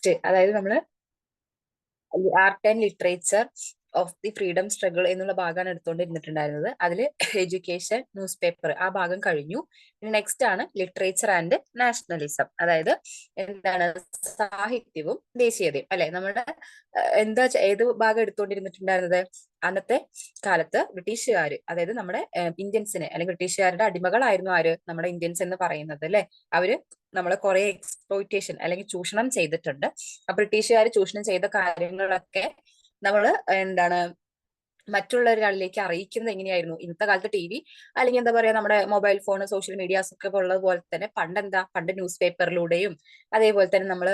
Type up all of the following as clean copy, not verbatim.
Next അതായത് നമ്മള് art and literature of the freedom struggle എന്നുള്ള ഭാഗമാണ് എടുത്തുകൊണ്ടിരുന്നിട്ടുണ്ടായിരുന്നത്. അതിൽ എഡ്യൂക്കേഷൻ, ന്യൂസ് പേപ്പർ ആ ഭാഗം കഴിഞ്ഞു. നെക്സ്റ്റ് ആണ് ലിറ്ററേച്ചർ ആൻഡ് നാഷണലിസം, അതായത് എന്താണ് സാഹിത്യവും ദേശീയതയും അല്ലെ. നമ്മുടെ ഏത് ഭാഗം എടുത്തുകൊണ്ടിരുന്നിട്ടുണ്ടായിരുന്നത്? അന്നത്തെ കാലത്ത് ബ്രിട്ടീഷുകാർ, അതായത് നമ്മുടെ ഇന്ത്യൻസിനെ അല്ലെങ്കിൽ ബ്രിട്ടീഷുകാരുടെ അടിമകളായിരുന്നു ആര്? നമ്മുടെ ഇന്ത്യൻസ് എന്ന് പറയുന്നത് അല്ലെ. അവര് നമ്മളെ കുറെ എക്സ്പ്ലോയിറ്റേഷൻ അല്ലെങ്കിൽ ചൂഷണം ചെയ്തിട്ടുണ്ട്. ബ്രിട്ടീഷുകാർ ചൂഷണം ചെയ്ത കാര്യങ്ങളൊക്കെ നമ്മൾ എന്താണ് മറ്റുള്ളവരിലേക്ക് അറിയിക്കുന്നത് എങ്ങനെയായിരുന്നു? ഇന്നത്തെ കാലത്ത് ടി വി അല്ലെങ്കിൽ എന്താ പറയാ നമ്മുടെ മൊബൈൽ ഫോൺ, സോഷ്യൽ മീഡിയാസ് ഒക്കെ ഉള്ളത് പോലെ തന്നെ പണ്ട് ന്യൂസ് പേപ്പറിലൂടെയും അതേപോലെ തന്നെ നമ്മള്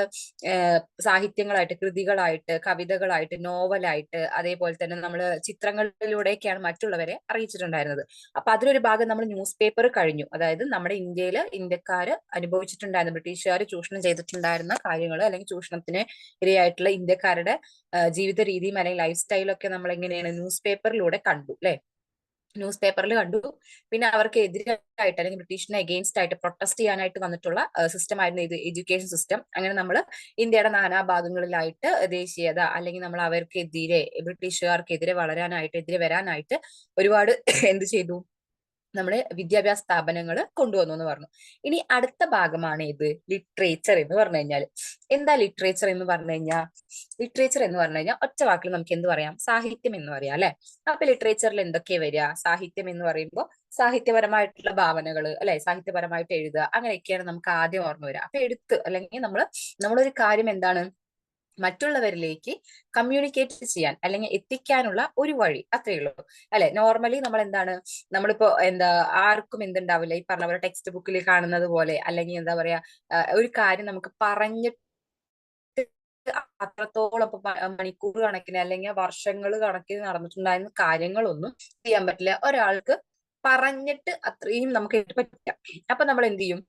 സാഹിത്യങ്ങളായിട്ട്, കൃതികളായിട്ട്, കവിതകളായിട്ട്, നോവലായിട്ട്, അതേപോലെ തന്നെ നമ്മള് ചിത്രങ്ങളിലൂടെയൊക്കെയാണ് മറ്റുള്ളവരെ അറിയിച്ചിട്ടുണ്ടായിരുന്നത്. അപ്പൊ അതിലൊരു ഭാഗം നമ്മൾ ന്യൂസ് പേപ്പർ കഴിഞ്ഞു. അതായത് നമ്മുടെ ഇന്ത്യക്കാര് അനുഭവിച്ചിട്ടുണ്ടായിരുന്ന, ബ്രിട്ടീഷുകാർ ചൂഷണം ചെയ്തിട്ടുണ്ടായിരുന്ന കാര്യങ്ങൾ അല്ലെങ്കിൽ ചൂഷണത്തിന് ഇരയായിട്ടുള്ള ഇന്ത്യക്കാരുടെ ജീവിത രീതിയും അല്ലെങ്കിൽ ലൈഫ് സ്റ്റൈലും ഒക്കെ നമ്മൾ എങ്ങനെയാണ് ന്യൂസ് പേപ്പറിലൂടെ കണ്ടു അല്ലെ. ന്യൂസ് പേപ്പറിൽ കണ്ടു. പിന്നെ അവർക്ക് എതിരായിട്ട് അല്ലെങ്കിൽ ബ്രിട്ടീഷിന് അഗെയിൻസ്റ്റ് ആയിട്ട് പ്രൊട്ടസ്റ്റ് ചെയ്യാനായിട്ട് വന്നിട്ടുള്ള സിസ്റ്റം ആയിരുന്നു ഇത് എഡ്യൂക്കേഷൻ സിസ്റ്റം. അങ്ങനെ നമ്മൾ ഇന്ത്യയുടെ നാനാഭാഗങ്ങളിലായിട്ട് ദേശീയത അല്ലെങ്കിൽ നമ്മൾ അവർക്കെതിരെ, ബ്രിട്ടീഷുകാർക്കെതിരെ എതിരെ വരാനായിട്ട് ഒരുപാട് എന്ത് ചെയ്തു? നമ്മുടെ വിദ്യാഭ്യാസ സ്ഥാപനങ്ങൾ കൊണ്ടുവന്നു എന്ന് പറഞ്ഞു. ഇനി അടുത്ത ഭാഗമാണ് ഇത് ലിറ്ററേച്ചർ എന്ന് പറഞ്ഞു കഴിഞ്ഞാൽ. എന്താ ലിറ്ററേച്ചർ എന്ന് പറഞ്ഞു കഴിഞ്ഞാൽ? ലിറ്ററേച്ചർ എന്ന് പറഞ്ഞു കഴിഞ്ഞാൽ ഒറ്റ വാക്കിൽ നമുക്ക് എന്ത് പറയാം? സാഹിത്യം എന്ന് പറയാം അല്ലെ. അപ്പൊ ലിറ്ററേച്ചറിൽ എന്തൊക്കെയാ വരിക? സാഹിത്യം എന്ന് പറയുമ്പോൾ സാഹിത്യപരമായിട്ടുള്ള ഭാവനകൾ അല്ലെ, സാഹിത്യപരമായിട്ട് എഴുതുക, അങ്ങനെയൊക്കെയാണ് നമുക്ക് ആദ്യം ഓർമ്മ വരിക. അപ്പൊ അല്ലെങ്കിൽ നമ്മളൊരു കാര്യം എന്താണ് മറ്റുള്ളവരിലേക്ക് കമ്മ്യൂണിക്കേറ്റ് ചെയ്യാൻ അല്ലെങ്കിൽ എത്തിക്കാനുള്ള ഒരു വഴി, അത്രയേ ഉള്ളൂ അല്ലെ. നോർമലി നമ്മൾ എന്താണ്, നമ്മളിപ്പോ ആർക്കും എന്തുണ്ടാവില്ല, ഈ പറഞ്ഞ പോലെ ടെക്സ്റ്റ് ബുക്കിൽ കാണുന്നത് പോലെ അല്ലെങ്കിൽ എന്താ പറയാ ഒരു കാര്യം നമുക്ക് പറഞ്ഞിട്ട് അത്രത്തോളം മണിക്കൂർ കണക്കിന് അല്ലെങ്കിൽ വർഷങ്ങൾ കണക്കിന് നടന്നിട്ടുണ്ടായിരുന്ന കാര്യങ്ങളൊന്നും ചെയ്യാൻ പറ്റില്ല. ഒരാൾക്ക് പറഞ്ഞിട്ട് അത്രയും നമുക്ക് പറ്റില്ല. അപ്പൊ നമ്മൾ എന്ത് ചെയ്യും?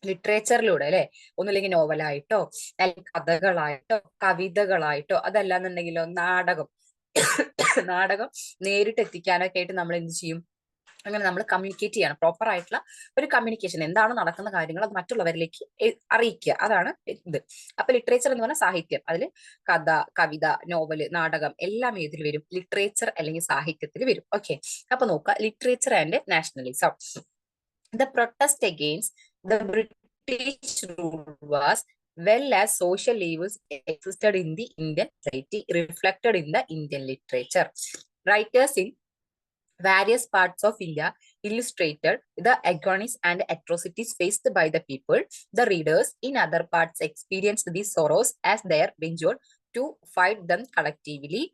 ലിറ്ററേച്ചറിലൂടെ അല്ലെ, ഒന്നുമില്ലെങ്കിൽ നോവലായിട്ടോ അല്ലെങ്കിൽ കഥകളായിട്ടോ കവിതകളായിട്ടോ അതല്ലാന്നുണ്ടെങ്കിലോ നാടകം നേരിട്ട് എത്തിക്കാനൊക്കെ ആയിട്ട് നമ്മൾ എന്ത് ചെയ്യും? അങ്ങനെ നമ്മൾ കമ്മ്യൂണിക്കേറ്റ് ചെയ്യണം. പ്രോപ്പർ ആയിട്ടുള്ള ഒരു കമ്മ്യൂണിക്കേഷൻ, എന്താണ് നടക്കുന്ന കാര്യങ്ങൾ അത് മറ്റുള്ളവരിലേക്ക് അറിയിക്കുക, അതാണ് ഇത്. അപ്പൊ ലിറ്ററേച്ചർ എന്ന് പറഞ്ഞാൽ സാഹിത്യം. അതിൽ കഥ, കവിത, നോവല്, നാടകം എല്ലാം ഏതിൽ വരും? ലിറ്ററേച്ചർ അല്ലെങ്കിൽ സാഹിത്യത്തിൽ വരും. ഓക്കെ, അപ്പൊ നോക്കുക, literature and nationalism. The protest against the British rule was well as social evils existed in the Indian society reflected in the Indian literature. Writers in various parts of India illustrated the agonies and atrocities faced by the people. The readers in other parts experienced these sorrows as they ventured to fight them collectively.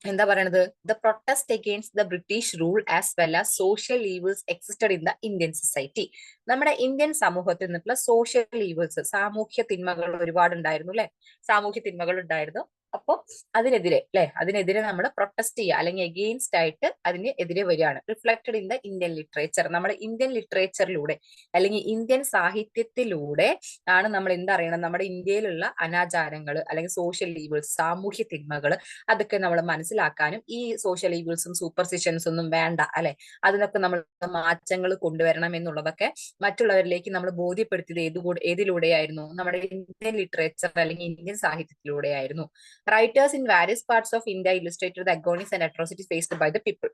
എന്താ പറയണത്? The protest against the British rule as well as social evils existed in the Indian society. നമ്മുടെ Indian സമൂഹത്തിൽ നിന്നുള്ള social evils, സാമൂഹ്യ തിന്മകൾ ഒരുപാട് ഉണ്ടായിരുന്നു അല്ലെ. സാമൂഹ്യ തിന്മകൾ ഉണ്ടായിരുന്നു. അപ്പൊ അതിനെതിരെ നമ്മൾ പ്രൊട്ടസ്റ്റ് ചെയ്യുക അല്ലെങ്കിൽ എഗെയിൻസ്റ്റ് ആയിട്ട് അതിന് എതിരെ വരികയാണ്. Reflected in the Indian literature. നമ്മുടെ ഇന്ത്യൻ ലിറ്ററേച്ചറിലൂടെ അല്ലെങ്കിൽ ഇന്ത്യൻ സാഹിത്യത്തിലൂടെ ആണ് നമ്മൾ എന്തറിയണം? നമ്മുടെ ഇന്ത്യയിലുള്ള അനാചാരങ്ങൾ അല്ലെങ്കിൽ സോഷ്യൽ ഈവിൾസ്, സാമൂഹ്യ തിന്മകൾ, അതൊക്കെ നമ്മൾ മനസ്സിലാക്കാനും ഈ സോഷ്യൽ ഈവിൾസും സൂപ്പർസിഷൻസ് ഒന്നും വേണ്ട അല്ലെ, അതിനൊക്കെ നമ്മൾ മാറ്റങ്ങൾ കൊണ്ടുവരണം എന്നുള്ളതൊക്കെ മറ്റുള്ളവരിലേക്ക് നമ്മൾ ബോധ്യപ്പെടുത്തിയത് ഏതിലൂടെയായിരുന്നു? നമ്മുടെ ഇന്ത്യൻ ലിറ്ററേച്ചർ അല്ലെങ്കിൽ ഇന്ത്യൻ സാഹിത്യത്തിലൂടെയായിരുന്നു. Writers in various parts of India illustrated the agonies and atrocities faced by the people.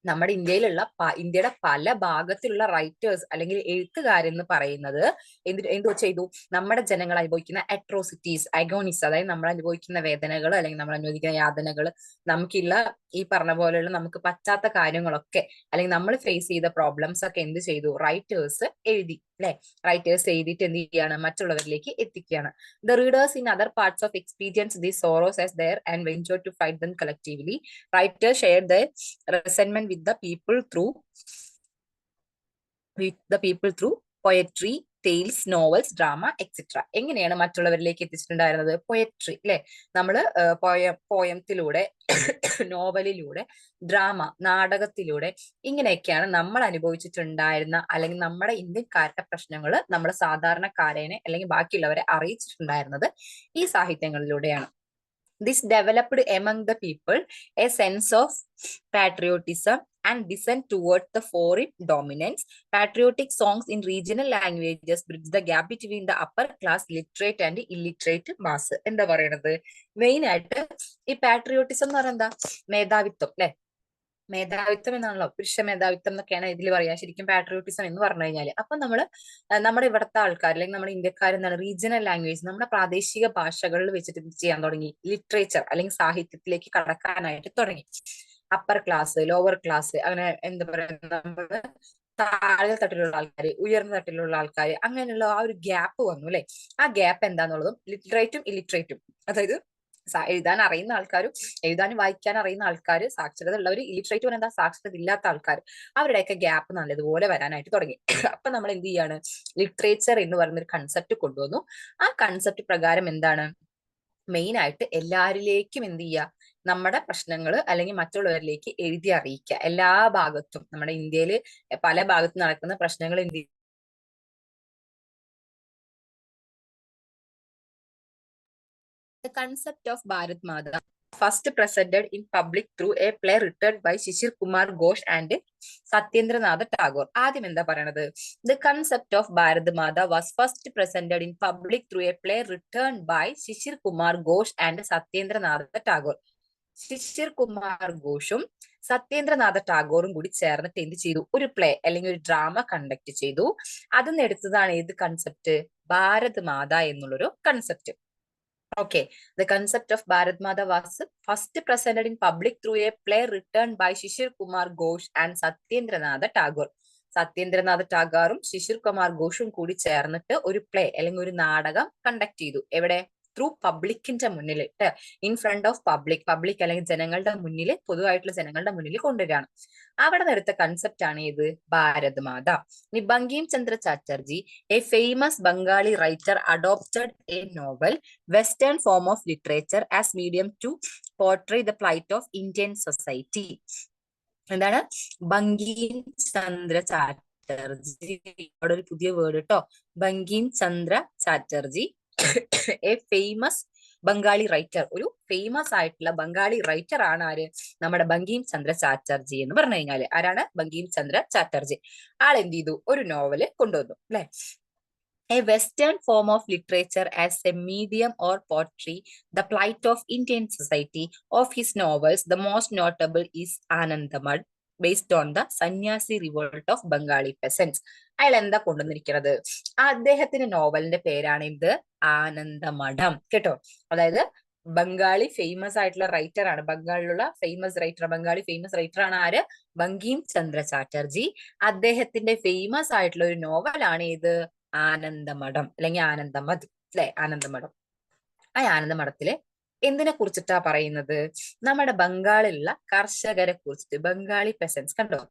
നമ്മുടെ ഇന്ത്യയുടെ പല ഭാഗത്തിലുള്ള റൈറ്റേഴ്സ് അല്ലെങ്കിൽ എഴുത്തുകാരെന്ന് പറയുന്നത് എന്ത് ചെയ്തു? നമ്മുടെ ജനങ്ങൾ അനുഭവിക്കുന്ന അട്രോസിറ്റീസ്, അഗോണിസ്, അതായത് നമ്മൾ അനുഭവിക്കുന്ന വേദനകൾ അല്ലെങ്കിൽ നമ്മൾ അനുഭവിക്കുന്ന യാതനകൾ, നമുക്കുള്ള ഈ പറഞ്ഞ പോലെയുള്ള നമുക്ക് പറ്റാത്ത കാര്യങ്ങളൊക്കെ അല്ലെങ്കിൽ നമ്മൾ ഫേസ് ചെയ്ത പ്രോബ്ലംസ് ഒക്കെ എന്ത് ചെയ്തു? റൈറ്റേഴ്സ് എഴുതി അല്ലെ. റൈറ്റേഴ്സ് എഴുതിയിട്ട് എന്ത് ചെയ്യാണ്? മറ്റുള്ളവരിലേക്ക് എത്തിക്കുകയാണ്. The readers in other parts of experience these sorrows as their and venture to fight them collectively. Writers share the resentment with the people through poetry, tales, novels, drama, etc. എങ്ങനെയാണ് മറ്റുള്ളവരിലേക്ക് എത്തിച്ചിട്ടുണ്ടായിരുന്നത്? Poetry അല്ലെ, നമ്മള് പോയത്തിലൂടെ, നോവലിലൂടെ, drama, നാടകത്തിലൂടെ, ഇങ്ങനെയൊക്കെയാണ് നമ്മൾ അനുഭവിച്ചിട്ടുണ്ടായിരുന്ന അല്ലെങ്കിൽ നമ്മുടെ ഇന്ത്യക്കാരുടെ പ്രശ്നങ്ങൾ നമ്മുടെ സാധാരണക്കാരനെ അല്ലെങ്കിൽ ബാക്കിയുള്ളവരെ അറിയിച്ചിട്ടുണ്ടായിരുന്നത് ഈ സാഹിത്യങ്ങളിലൂടെയാണ്. This developed among the people a sense of patriotism, and descent towards the foreign dominance. Patriotic songs in regional languages bridge the gap between the upper class literate and illiterate mass. എന്താ പറയണത്? Main ആയിട്ട് ഈ patriotism എന്ന് പറയുന്നത് എന്താ? മേധാവിത്വം അല്ലെ? മേധാവിത്വം എന്നാണല്ലോ, പുരുഷ മേധാവിത്വം എന്നൊക്കെയാണ് ഇതിൽ പറയാ, ശരിക്കും പാട്രിയോട്ടിസം എന്ന് പറഞ്ഞു കഴിഞ്ഞാല്. അപ്പൊ നമ്മുടെ ഇവിടുത്തെ ആൾക്കാർ അല്ലെങ്കിൽ നമ്മുടെ ഇന്ത്യക്കാർ എന്താണ്, റീജിയണൽ ലാംഗ്വേജ്, നമ്മുടെ പ്രാദേശിക ഭാഷകളിൽ വെച്ചിട്ട് ഇത് ചെയ്യാൻ തുടങ്ങി. ലിറ്ററേച്ചർ അല്ലെങ്കിൽ സാഹിത്യത്തിലേക്ക് കടക്കാനായിട്ട് തുടങ്ങി. അപ്പർ ക്ലാസ്, ലോവർ ക്ലാസ്, അങ്ങനെ എന്താ പറയുക, നമ്മള് താഴെ തട്ടിലുള്ള ആൾക്കാർ, ഉയർന്ന തട്ടിലുള്ള ആൾക്കാർ, അങ്ങനെയുള്ള ആ ഒരു ഗ്യാപ്പ് വന്നു അല്ലെ. ആ ഗ്യാപ്പ് എന്താന്നുള്ളതും ലിറ്ററേറ്റും ഇല്ലിറ്ററേറ്റും, അതായത് എഴുതാൻ അറിയുന്ന ആൾക്കാരും എഴുതാനും വായിക്കാൻ അറിയുന്ന ആൾക്കാർ, സാക്ഷരത ഉള്ളവർ, ഇല്ലിറ്ററേറ്റ് പറഞ്ഞാൽ എന്താ, സാക്ഷരത ഇല്ലാത്ത ആൾക്കാർ, അവരുടെയൊക്കെ ഗ്യാപ്പ് നല്ലതുപോലെ വരാനായിട്ട് തുടങ്ങി. അപ്പൊ നമ്മൾ എന്ത് ചെയ്യാണ്, ലിറ്ററേച്ചർ എന്ന് പറയുന്ന ഒരു കൺസെപ്റ്റ് കൊണ്ടുവന്നു. ആ കൺസെപ്റ്റ് പ്രകാരം എന്താണ്, മെയിൻ ആയിട്ട് എല്ലാരിലേക്കും എന്ത് ചെയ്യുക, നമ്മുടെ പ്രശ്നങ്ങൾ അല്ലെങ്കിൽ മറ്റുള്ളവരിലേക്ക് എഴുതി അറിയിക്കുക. എല്ലാ ഭാഗത്തും, നമ്മുടെ ഇന്ത്യയിൽ പല ഭാഗത്തും നടക്കുന്ന പ്രശ്നങ്ങൾ എന്ത് ചെയ്യും. The concept of Bharat Mata first presented in public through a play written by Shishir Kumar Ghosh and Satyendra Nath Tagore. ആദ്യം എന്താ പറയണത്? The concept of Bharat Mata was first presented in public through a play written by Shishir Kumar Ghosh and Satyendra Nath Tagore. Shishir Kumar ഘോഷും Satyendranath ടാഗോറും കൂടി ചേർന്നിട്ട് എന്ത് ചെയ്തു, ഒരു play അല്ലെങ്കിൽ ഒരു ഡ്രാമ കണ്ടക്ട് ചെയ്തു. അതിന്ന് എടുത്തതാണ് ഏത് കൺസെപ്റ്റ്, ഭാരത് മാത എന്നുള്ളൊരു concept. Okay, the concept of Bharat Mata was first presented in public through a play written by Shishir Kumar Ghosh and Satyendranath Tagore. Satyendranath ടാഗോറും ശിശിർ കുമാർ ഘോഷും കൂടി ചേർന്നിട്ട് ഒരു പ്ലേ അല്ലെങ്കിൽ ഒരു നാടകം കണ്ടക്ട് ചെയ്തു. എവിടെ? ത്രൂ പബ്ലിക്കിന്റെ മുന്നിൽ, ഇൻ ഫ്രണ്ട് ഓഫ് പബ്ലിക് അല്ലെങ്കിൽ ജനങ്ങളുടെ മുന്നിൽ, പൊതുവായിട്ടുള്ള ജനങ്ങളുടെ മുന്നിൽ കൊണ്ടുവരികയാണ്. അവിടെ എടുത്ത കൺസെപ്റ്റ് ആണ് ഇത്, ഭാരത് മാത. ഇനി Bankim Chandra Chatterjee, a famous Bengali writer, adopted a novel western form of literature as medium to portray the plight of Indian society. എന്താണ്? ബങ്കിം ചന്ദ്ര ചാറ്റർജി, അവിടെ ഒരു പുതിയ വേർഡ് കേട്ടോ, Bankim Chandra Chatterjee, a famous Bengali writer, ഒരു ഫേമസ് ആയിട്ടുള്ള ബംഗാളി റൈറ്റർ ആണ് ആര്, നമ്മുടെ ബങ്കിം ചന്ദ്ര ചാറ്റർജി എന്ന് പറഞ്ഞു കഴിഞ്ഞാല്. ആരാണ്? ബങ്കിം ചന്ദ്ര ചാറ്റർജി. ആൾ എന്ത് ചെയ്തു, ഒരു നോവല് കൊണ്ടുവന്നു അല്ലെ. A Western form of literature as a medium or portray the plight of Indian society. Of his novels, the most notable is Anandamad, based on the Sannyasi revolt of Bengali peasants. അയാൾ എന്താ കൊണ്ടുവന്നിരിക്കുന്നത്? അദ്ദേഹത്തിന്റെ നോവലിന്റെ പേരാണ് ഇത്, ആനന്ദമഠം കേട്ടോ. അതായത് Bengali famous ആയിട്ടുള്ള റൈറ്റർ ആണ്, ബംഗാളിലുള്ള ബംഗാളി ഫേമസ് റൈറ്റർ ആണ് ആര്, ബങ്കിം ചന്ദ്ര ചാറ്റർജി. അദ്ദേഹത്തിന്റെ ഫേമസ് ആയിട്ടുള്ള ഒരു നോവലാണ് ഇത്, ആനന്ദമഠം അല്ലെങ്കിൽ ആനന്ദമഠ് അല്ലെ, ആനന്ദമഠം. ആ ആനന്ദമഠത്തില് എന്തിനെ കുറിച്ചിട്ടാ പറയുന്നത്? നമ്മുടെ ബംഗാളിലുള്ള കർഷകരെ കുറിച്ചിട്ട്, ബംഗാളി പെസൻസ് കണ്ടോ,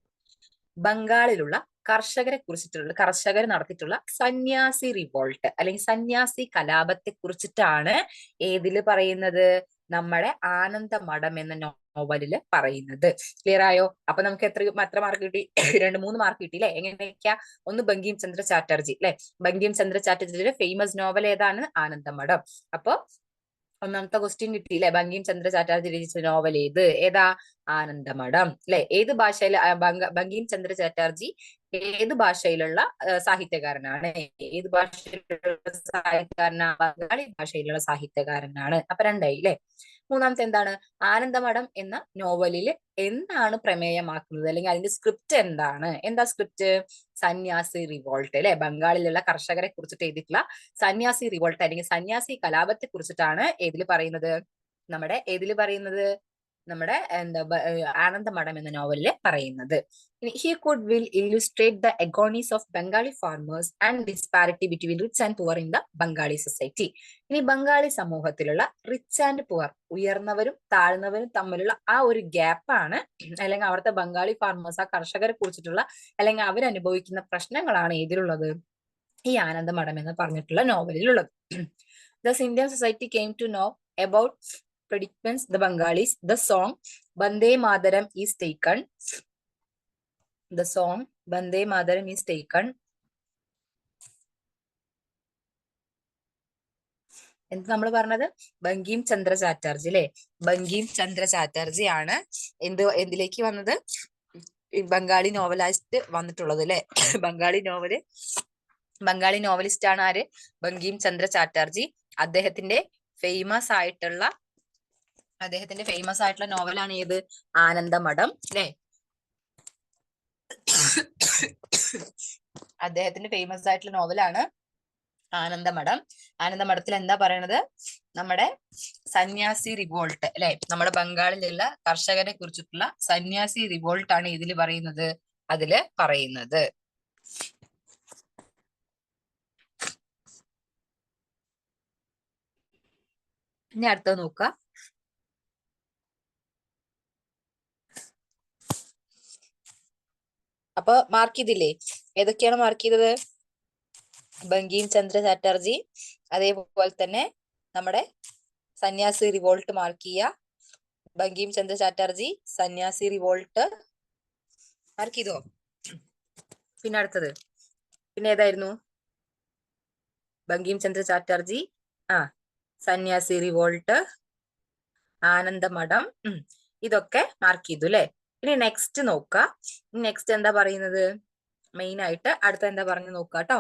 ബംഗാളിലുള്ള കർഷകരെ കുറിച്ചിട്ടുള്ള, കർഷകർ നടത്തിയിട്ടുള്ള സന്യാസി റിവോൾട്ട് അല്ലെങ്കിൽ സന്യാസി കലാപത്തെ കുറിച്ചിട്ടാണ് ഏതില് പറയുന്നത്, നമ്മുടെ ആനന്ദമഠം എന്ന നോവലില് പറയുന്നത്. ക്ലിയർ ആയോ? അപ്പൊ നമുക്ക് എത്ര മാർക്ക് കിട്ടി? 2-3 മാർക്ക് കിട്ടി അല്ലെ. എങ്ങനെയൊക്കെയാ? ഒന്ന് ബങ്കിം ചന്ദ്ര ചാറ്റർജി അല്ലെ, ബങ്കിം ചന്ദ്ര ചാറ്റർജിയുടെ ഫേമസ് നോവൽ ഏതാണ്? ആനന്ദമഠം. അപ്പൊ ഒന്നാമത്തെ ക്വസ്റ്റ്യൻ കിട്ടിയില്ലേ, ബങ്കിം ചന്ദ്ര ചാറ്റർജി രചിച്ച നോവൽ ഏതാ? ആനന്ദമഠം അല്ലെ. ഏത് ഭാഷയിൽ ബങ്കിം ചന്ദ്ര ചാറ്റർജി ഏത് ഭാഷയിലുള്ള സാഹിത്യകാരനാണ്? ഏത് ഭാഷയിലുള്ള സാഹിത്യകാരനാണ്? ബംഗാളി ഭാഷയിലുള്ള സാഹിത്യകാരനാണ്. അപ്പൊ 2 ആയി അല്ലെ. മൂന്നാമത്തെ എന്താണ്? ആനന്ദമഠം എന്ന നോവലിൽ എന്താണ് പ്രമേയമാക്കുന്നത് അല്ലെങ്കിൽ അതിന്റെ സ്ക്രിപ്റ്റ് എന്താണ്? എന്താ സ്ക്രിപ്റ്റ്? സന്യാസി റിവോൾട്ട് അല്ലെ, ബംഗാളിലുള്ള കർഷകരെ കുറിച്ചിട്ട് എഴുതിയിട്ടുള്ള സന്യാസി റിവോൾട്ട് അല്ലെങ്കിൽ സന്യാസി കലാപത്തെ കുറിച്ചിട്ടാണ് ഏതില് പറയുന്നത്, നമ്മുടെ ആനന്ദമഠം എന്ന നോവലില് പറയുന്നത്. He could will illustrate the agonies of Bengali farmers and disparity between rich and poor in the Bengali society. ഇനി ബംഗാളി സമൂഹത്തിലുള്ള റിച്ച് ആൻഡ് പുവർ, ഉയർന്നവരും താഴ്ന്നവരും തമ്മിലുള്ള ആ ഒരു ഗ്യാപ്പാണ്, അല്ലെങ്കിൽ അവിടുത്തെ ബംഗാളി ഫാർമേഴ്സ്, ആ കർഷകരെ കുറിച്ചിട്ടുള്ള അല്ലെങ്കിൽ അവരനുഭവിക്കുന്ന പ്രശ്നങ്ങളാണ് ഏതിലുള്ളത്, ഈ ആനന്ദമഠം എന്ന് പറഞ്ഞിട്ടുള്ള നോവലിലുള്ളത്. Thus Indian society came to know about predicaments the Bengalis. The song Bande Mataram is taken. The song Bande Mataram is taken. എന്ത് നമ്മൾ പറഞ്ഞത്? ബങ്കിം ചന്ദ്ര ചാറ്റർജി അല്ലെ, ബങ്കിം ചന്ദ്ര ചാറ്റർജി ആണ് എന്തിലേക്ക് വന്നത്, ബംഗാളി നോവലിസ്റ്റ് വന്നിട്ടുള്ളത് അല്ലെ. ബംഗാളി നോവലിസ്റ്റ് ആണ് ആര്? ബങ്കിം ചന്ദ്ര ചാറ്റർജി. അദ്ദേഹത്തിന്റെ ഫേമസ് ആയിട്ടുള്ള നോവലാണ് ഏത്? ആനന്ദമഠം അല്ലെ. അദ്ദേഹത്തിന്റെ ഫേമസ് ആയിട്ടുള്ള നോവലാണ് ആനന്ദമഠം. ആനന്ദമഠത്തിൽ എന്താ പറയണത്? നമ്മുടെ സന്യാസി റിവോൾട്ട് അല്ലെ, നമ്മുടെ ബംഗാളിലുള്ള കർഷകരെ കുറിച്ചിട്ടുള്ള സന്യാസി റിവോൾട്ട് ആണ് ഇതില് പറയുന്നത്, ഇനി അടുത്തത് നോക്കുക. അപ്പൊ മാർക്ക് ചെയ്തില്ലേ? ഏതൊക്കെയാണ് മാർക്ക് ചെയ്തത്? ബങ്കിം ചന്ദ്ര ചാറ്റർജി, അതേപോലെ തന്നെ നമ്മുടെ സന്യാസി റിവോൾട്ട് മാർക്ക് ചെയ്യുക. ബങ്കിം ചന്ദ്ര ചാറ്റർജി, സന്യാസി റിവോൾട്ട് മാർക്ക് ചെയ്തോ? പിന്നെ അടുത്തത് പിന്നെ ഏതായിരുന്നു? ബങ്കിം ചന്ദ്ര ചാറ്റർജി, സന്യാസി റിവോൾട്ട്, ആനന്ദമഠം, ഇതൊക്കെ മാർക്ക് ചെയ്തു അല്ലെ. ഇനി നെക്സ്റ്റ് നോക്ക. നെക്സ്റ്റ് എന്താ പറയുന്നത്? മെയിൻ ആയിട്ട് അടുത്ത എന്താ പറഞ്ഞു നോക്കുക കേട്ടോ.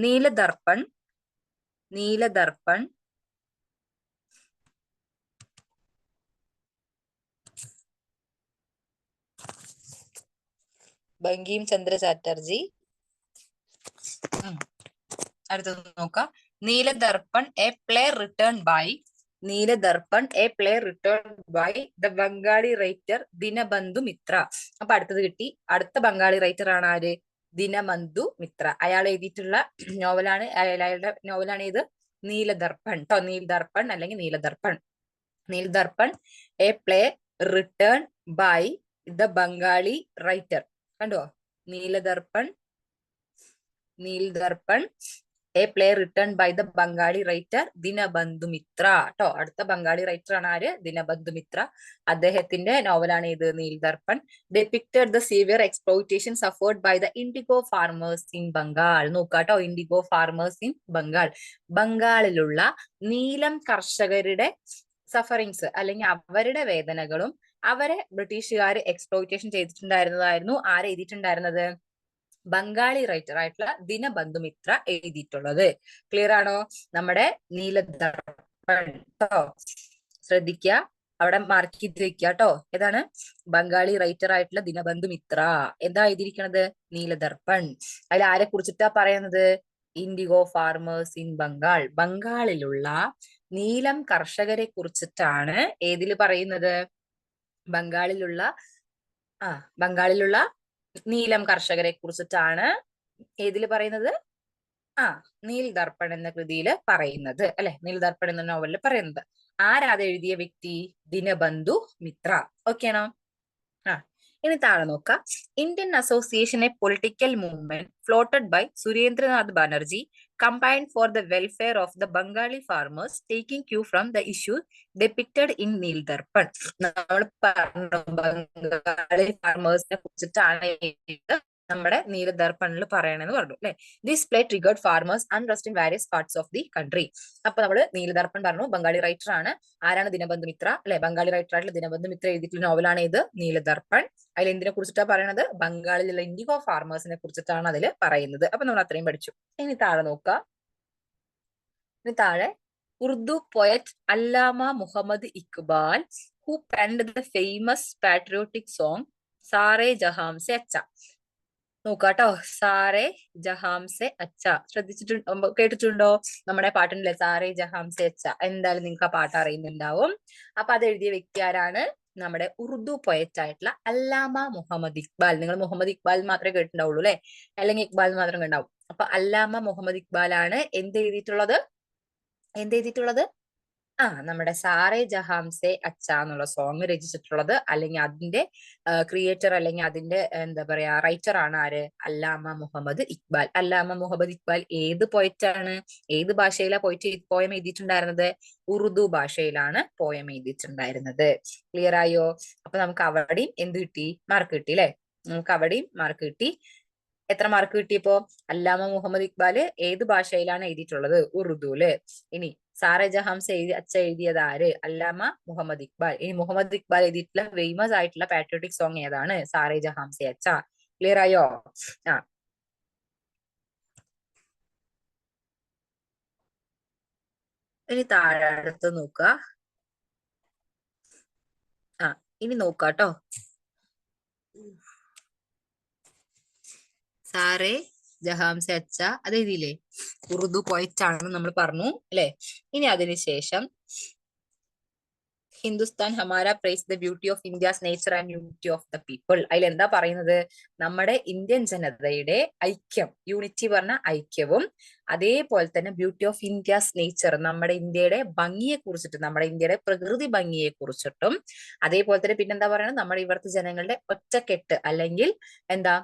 നീലദർപ്പൺ ബങ്കിം ചന്ദ്ര ചാറ്റർജി. അടുത്തത് നോക്കാം. Nil Darpan a play written by the Bengali writer Dinabandhu Mitra. അപ്പൊ അടുത്തത് കിട്ടി. അടുത്ത ബംഗാളി റൈറ്റർ ആണ് ആര്? ദിനബന്ധു മിത്ര. അയാൾ എഴുതിയിട്ടുള്ള നോവലാണ് ഇത് നീലദർപ്പൺ ട്ടോ. നീലദർപ്പൺ അല്ലെങ്കിൽ Nil Darpan a play written by the Bengali writer. കണ്ടോ? Nil Darpan a play written by the Bengali writer Dinabandhu Mitra ട്ടോ. അടുത്ത ബംഗാളി റൈറ്റർ ആണ് ആര്? ദിനബന്ധു മിത്ര. അദ്ദേഹത്തിന്റെ നോവലാണ് ഇത് Nil Darpan. Depicted the severe exploitation suffered by the indigo farmers in Bengal. നോക്കാട്ടോ, ഇൻഡിഗോ ഫാർമേഴ്സ് ഇൻ ബംഗാൾ. ബംഗാളിലുള്ള നീലം കർഷകരുടെ സഫറിങ്സ് അല്ലെങ്കിൽ അവരുടെ വേദനകളും അവരെ ബ്രിട്ടീഷുകാർ എക്സ്പ്ലോയിറ്റേഷൻ ചെയ്തിട്ടുണ്ടായിരുന്നതായിരുന്നു ആര് എഴുതിയിട്ടുണ്ടായിരുന്നത്? ബംഗാളി റൈറ്റർ ആയിട്ടുള്ള ദിനബന്ധു മിത്ര എഴുതിയിട്ടുള്ളത്. ക്ലിയർ ആണോ? നമ്മുടെ നീലദർപ്പൺ ട്ടോ. ശ്രദ്ധിക്കുക, അവിടെ മാർക്ക് ചെയ്ത് വെക്കുക കേട്ടോ. ഏതാണ്? ബംഗാളി റൈറ്റർ ആയിട്ടുള്ള ദിനബന്ധു മിത്ര. എന്താ എഴുതിയിരിക്കണത്? നീലദർപ്പൺ. അതിൽ ആരെ കുറിച്ചിട്ടാ പറയുന്നത്? Indigo farmers in Bengal. ബംഗാളിലുള്ള നീലം കർഷകരെ കുറിച്ചിട്ടാണ് ഏതില് പറയുന്നത്? ബംഗാളിലുള്ള നീലം കർഷകരെ കുറിച്ചിട്ടാണ് ഏതില് പറയുന്നത്? നീലദർപ്പൺ എന്ന കൃതിയിൽ പറയുന്നത് അല്ലെ, നീലദർപ്പൺ എന്ന നോവലിൽ പറയുന്നത്. ആരാത് എഴുതിയ വ്യക്തി? ദിനബന്ധു മിത്ര. ഓക്കെ ആണോ? ഇനി താഴെ നോക്കാം. Indian association a political movement floated by Surendranath Banerjee combined for the welfare of the Bengali farmers, taking cue from the issues depicted in നീലദർപ്പൺ. നമ്മൾ പറഞ്ഞു ബംഗാളി ഫാർമേഴ്സിനെ കുറിച്ചിട്ടാണ് നമ്മുടെ നീലദർപ്പണിൽ പറയണെന്ന് പറഞ്ഞു അല്ലെ. This play triggered farmers unrest in various parts of the country. അപ്പൊ നമ്മള് നീലദർപ്പൺ പറഞ്ഞു. Bengali writer ആണ്. ആരാണ്? ദിനബന്ധു മിത്ര അല്ലെ. ബംഗാളി റൈറ്റർ ആയിട്ടുള്ള ദിനബന്ധു മിത്ര എഴുതിയിട്ടുള്ള നോവലാണ് ഇത് നീലദർപ്പൺ. അതിൽ എന്തിനെ കുറിച്ചിട്ടാണ് പറയണത്? ബംഗാളിലുള്ള ഇൻഡിഗോ ഫാർമേഴ്സിനെ കുറിച്ചിട്ടാണ് അതിൽ പറയുന്നത്. അപ്പൊ നമ്മൾ അത്രയും പഠിച്ചു. ഇനി താഴെ നോക്കാം. ഇനി താഴെ Urdu poet Allama Muhammad Iqbal who penned the famous patriotic song Saare Jahan സെ അച്ച. നോക്കാട്ടോ, സാറേ ജഹാം സെ അച്ച. കേട്ടിട്ടുണ്ടോ? നമ്മുടെ പാട്ടിനില്ലേ സാറേ ജഹാം സെ അച്ച? എന്തായാലും നിങ്ങൾക്ക് ആ പാട്ട് അറിയുന്നുണ്ടാവും. അപ്പൊ അത് എഴുതിയ വ്യക്തി ആരാണ്? നമ്മുടെ ഉറുദു പോയറ്റ് ആയിട്ടുള്ള അല്ലാമ മുഹമ്മദ് ഇക്ബാൽ. നിങ്ങൾ മുഹമ്മദ് ഇക്ബാൽ മാത്രമേ കേട്ടിട്ടുണ്ടാവുള്ളൂ അല്ലെ, അല്ലെങ്കിൽ ഇക്ബാൽ മാത്രം ഉണ്ടാവും. അപ്പൊ അല്ലാമ മുഹമ്മദ് ഇക്ബാൽ ആണ് എന്ത് എഴുതിയിട്ടുള്ളത്? നമ്മുടെ സാറേ ജഹാം സെ അച്ച എന്നുള്ള സോങ് രചിച്ചിട്ടുള്ളത്, അല്ലെങ്കിൽ അതിന്റെ ക്രിയേറ്റർ അല്ലെങ്കിൽ അതിന്റെ എന്താ പറയാ റൈറ്റർ ആണ് ആര്? അല്ലാമ മുഹമ്മദ് ഇക്ബാൽ. അല്ലാമ മുഹമ്മദ് ഇക്ബാൽ ഏത് പോയറ്റാണ്? ഏത് ഭാഷയിലാണ് പോയം എഴുതിയിട്ടുണ്ടായിരുന്നത്? ഉറുദു ഭാഷയിലാണ് പോയം എഴുതിയിട്ടുണ്ടായിരുന്നത്. ക്ലിയർ ആയോ? അപ്പൊ നമുക്ക് അവിടെയും എന്ത് കിട്ടി? മാർക്ക് കിട്ടി അല്ലെ. നമുക്ക് അവിടെയും മാർക്ക് കിട്ടി. എത്ര മാർക്ക് കിട്ടിയപ്പോ? അല്ലാമ മുഹമ്മദ് ഇക്ബാല് ഏത് ഭാഷയിലാണ് എഴുതിയിട്ടുള്ളത്? ഉറുദുല്. ഇനി സാറെ ജഹാംസെ അച്ഛ എഴുതിയത് ആര്? അല്ലാമ മുഹമ്മദ് ഇക്ബാൽ. ഇനി മുഹമ്മദ് ഇക്ബാൽ എഴുതിയിട്ടുള്ള ഫേമസ് ആയിട്ടുള്ള പാട്രിയോട്ടിക് സോങ് ഏതാണ്? സാറെ ജഹാംസെ അച്ഛ. ക്ലിയർ ആയോ? ആ ഇനി താഴെ അടുത്ത് നോക്കുക. ആ ഇനി നോക്കാട്ടോ. സാറേ ജഹാംസെ അച്ഛ അത് എഴുതിയില്ലേ? ഉറുദു പോയിറ്റ് ആണെന്ന് നമ്മൾ പറഞ്ഞു അല്ലെ? ഇനി അതിനുശേഷം Hindustan Hamara praise the beauty of India's nature and unity of the people. അതിൽ എന്താ പറയുന്നത്? നമ്മുടെ ഇന്ത്യൻ ജനതയുടെ ഐക്യം, യൂണിറ്റി പറഞ്ഞ ഐക്യവും അതേപോലെ തന്നെ ബ്യൂട്ടി ഓഫ് ഇന്ത്യാസ് നേച്ചർ, നമ്മുടെ ഇന്ത്യയുടെ ഭംഗിയെ കുറിച്ചിട്ടും നമ്മുടെ ഇന്ത്യയുടെ പ്രകൃതി ഭംഗിയെ കുറിച്ചിട്ടും അതേപോലെ തന്നെ പിന്നെന്താ പറയുന്നത്? നമ്മുടെ ഇവിടുത്തെ ജനങ്ങളുടെ ഒറ്റക്കെട്ട് അല്ലെങ്കിൽ എന്താ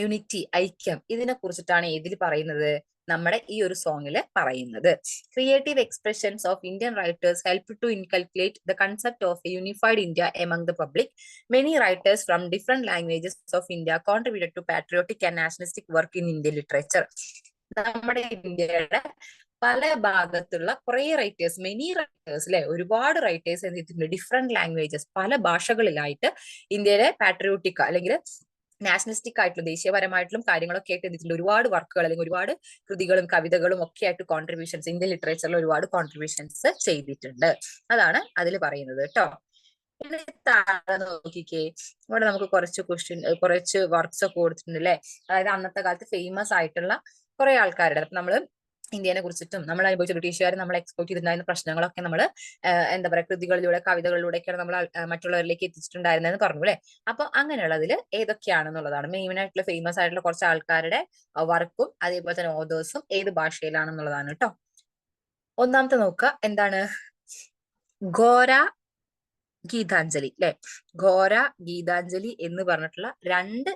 യൂണിറ്റി, ഐക്യം, ഇതിനെ കുറിച്ചിട്ടാണ് ഇതിൽ പറയുന്നത്, നമ്മുടെ ഈ ഒരു സോങ്ങില് പറയുന്നത്. Creative expressions of Indian writers help to inculcate the concept of a unified India among the public. Many writers from different languages of India contributed to patriotic and nationalistic work in Indian literature. നമ്മുടെ ഇന്ത്യയുടെ പല ഭാഗത്തുള്ള കുറെ writers, many writers അല്ലെ, ഒരുപാട് writers എന്ത് ചെയ്തിട്ടുണ്ട്? Different languages, പല ഭാഷകളിലായിട്ട് ഇന്ത്യയിലെ പാട്രിയോട്ടിക് അല്ലെങ്കിൽ നാഷണലിസ്റ്റിക് ആയിട്ടുള്ള ദേശീയപരമായിട്ടുള്ള കാര്യങ്ങളൊക്കെ ആയിട്ട് എന്തിട്ടുണ്ട്? ഒരുപാട് വർക്കുകൾ അല്ലെങ്കിൽ ഒരുപാട് കൃതികളും കവിതകളും ഒക്കെ ആയിട്ട് കോൺട്രിബ്യൂഷൻസ് ഇന്ത്യൻ ലിറ്ററേച്ചറിൽ ഒരുപാട് കോൺട്രിബ്യൂഷൻസ് ചെയ്തിട്ടുണ്ട്. അതാണ് അതിൽ പറയുന്നത് കേട്ടോ. ഇനി താഴെ നോക്കിക്കേ, ഇവിടെ നമുക്ക് കുറച്ച് വർക്ക്സ് ഒക്കെ കൊടുത്തിട്ടുണ്ട് അല്ലെ. അതായത് അന്നത്തെ കാലത്ത് ഫേമസ് ആയിട്ടുള്ള കുറെ ആൾക്കാരുടെ, നമ്മള് ഇന്ത്യനെ കുറിച്ചിട്ടും നമ്മൾ അനുഭവിച്ച ബ്രിട്ടീഷുകാർ നമ്മളെ എക്സ്പോർട്ട് ചെയ്തിട്ടുണ്ടായിരുന്ന പ്രശ്നങ്ങളൊക്കെ നമ്മൾ എന്താ പറയാ കൃതികളിലൂടെ കവിതകളിലൂടെയൊക്കെയാണ് നമ്മൾ മറ്റുള്ളവരിലേക്ക് എത്തിച്ചിട്ടുണ്ടായിരുന്നതെന്ന് പറഞ്ഞു അല്ലെ. അപ്പൊ അങ്ങനെയുള്ളതിൽ ഏതൊക്കെയാണെന്നുള്ളതാണ് മെയിൻ ആയിട്ടുള്ള ഫേമസ് ആയിട്ടുള്ള കുറച്ച് ആൾക്കാരുടെ വർക്കും അതേപോലെ തന്നെ ഓതേഴ്സും ഏത് ഭാഷയിലാണെന്നുള്ളതാണ് കേട്ടോ. ഒന്നാമത്തെ നോക്കുക, എന്താണ്? ഘോര ഗീതാഞ്ജലി അല്ലെ. ഘോര ഗീതാഞ്ജലി എന്ന് പറഞ്ഞിട്ടുള്ള രണ്ട്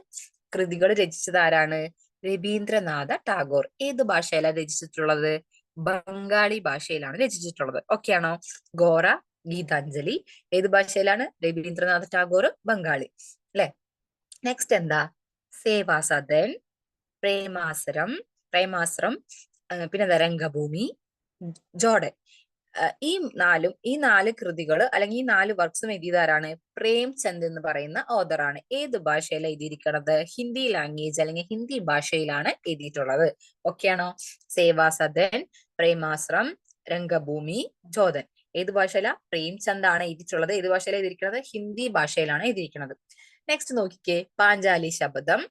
കൃതികൾ രചിച്ചത് ആരാണ്? രവീന്ദ്രനാഥ ടാഗോർ. ഏത് ഭാഷയിലാണ് രചിച്ചിട്ടുള്ളത്? ബംഗാളി ഭാഷയിലാണ് രചിച്ചിട്ടുള്ളത്. ഓക്കെ ആണോ? ഘോര ഗീതാഞ്ജലി ഏത് ഭാഷയിലാണ്? രവീന്ദ്രനാഥ ടാഗോർ, ബംഗാളി അല്ലെ. നെക്സ്റ്റ് എന്താ? സേവാസദൻ, പ്രേമാസരം പ്രേമാശ്രം, പിന്നെ രംഗഭൂമി, ജോർഡൻ. ഈ നാല് കൃതികൾ അല്ലെങ്കിൽ ഈ നാല് വർക്ക്സും എഴുതിയതാരാണ്? പ്രേംചന്ദ് എന്ന് പറയുന്ന ഓഥറാണ്. ഏത് ഭാഷയിലാണ് എഴുതിയിരിക്കുന്നത്? ഹിന്ദി ലാംഗ്വേജ് അല്ലെങ്കിൽ ഹിന്ദി ഭാഷയിലാണ് എഴുതിയിട്ടുള്ളത്. ഓക്കെയാണോ? സേവാസദൻ, പ്രേമാശ്രം, രംഗഭൂമി, ജോധൻ. ഏത് ഭാഷയില? പ്രേംചന്ദ് ആണ് എഴുതിയിട്ടുള്ളത്. ഏത് ഭാഷയിലാണ് എഴുതിയിരിക്കുന്നത്? ഹിന്ദി ഭാഷയിലാണ് എഴുതിയിരിക്കുന്നത്. നെക്സ്റ്റ് നോക്കിക്കേ, പാഞ്ചാലി ശബദം,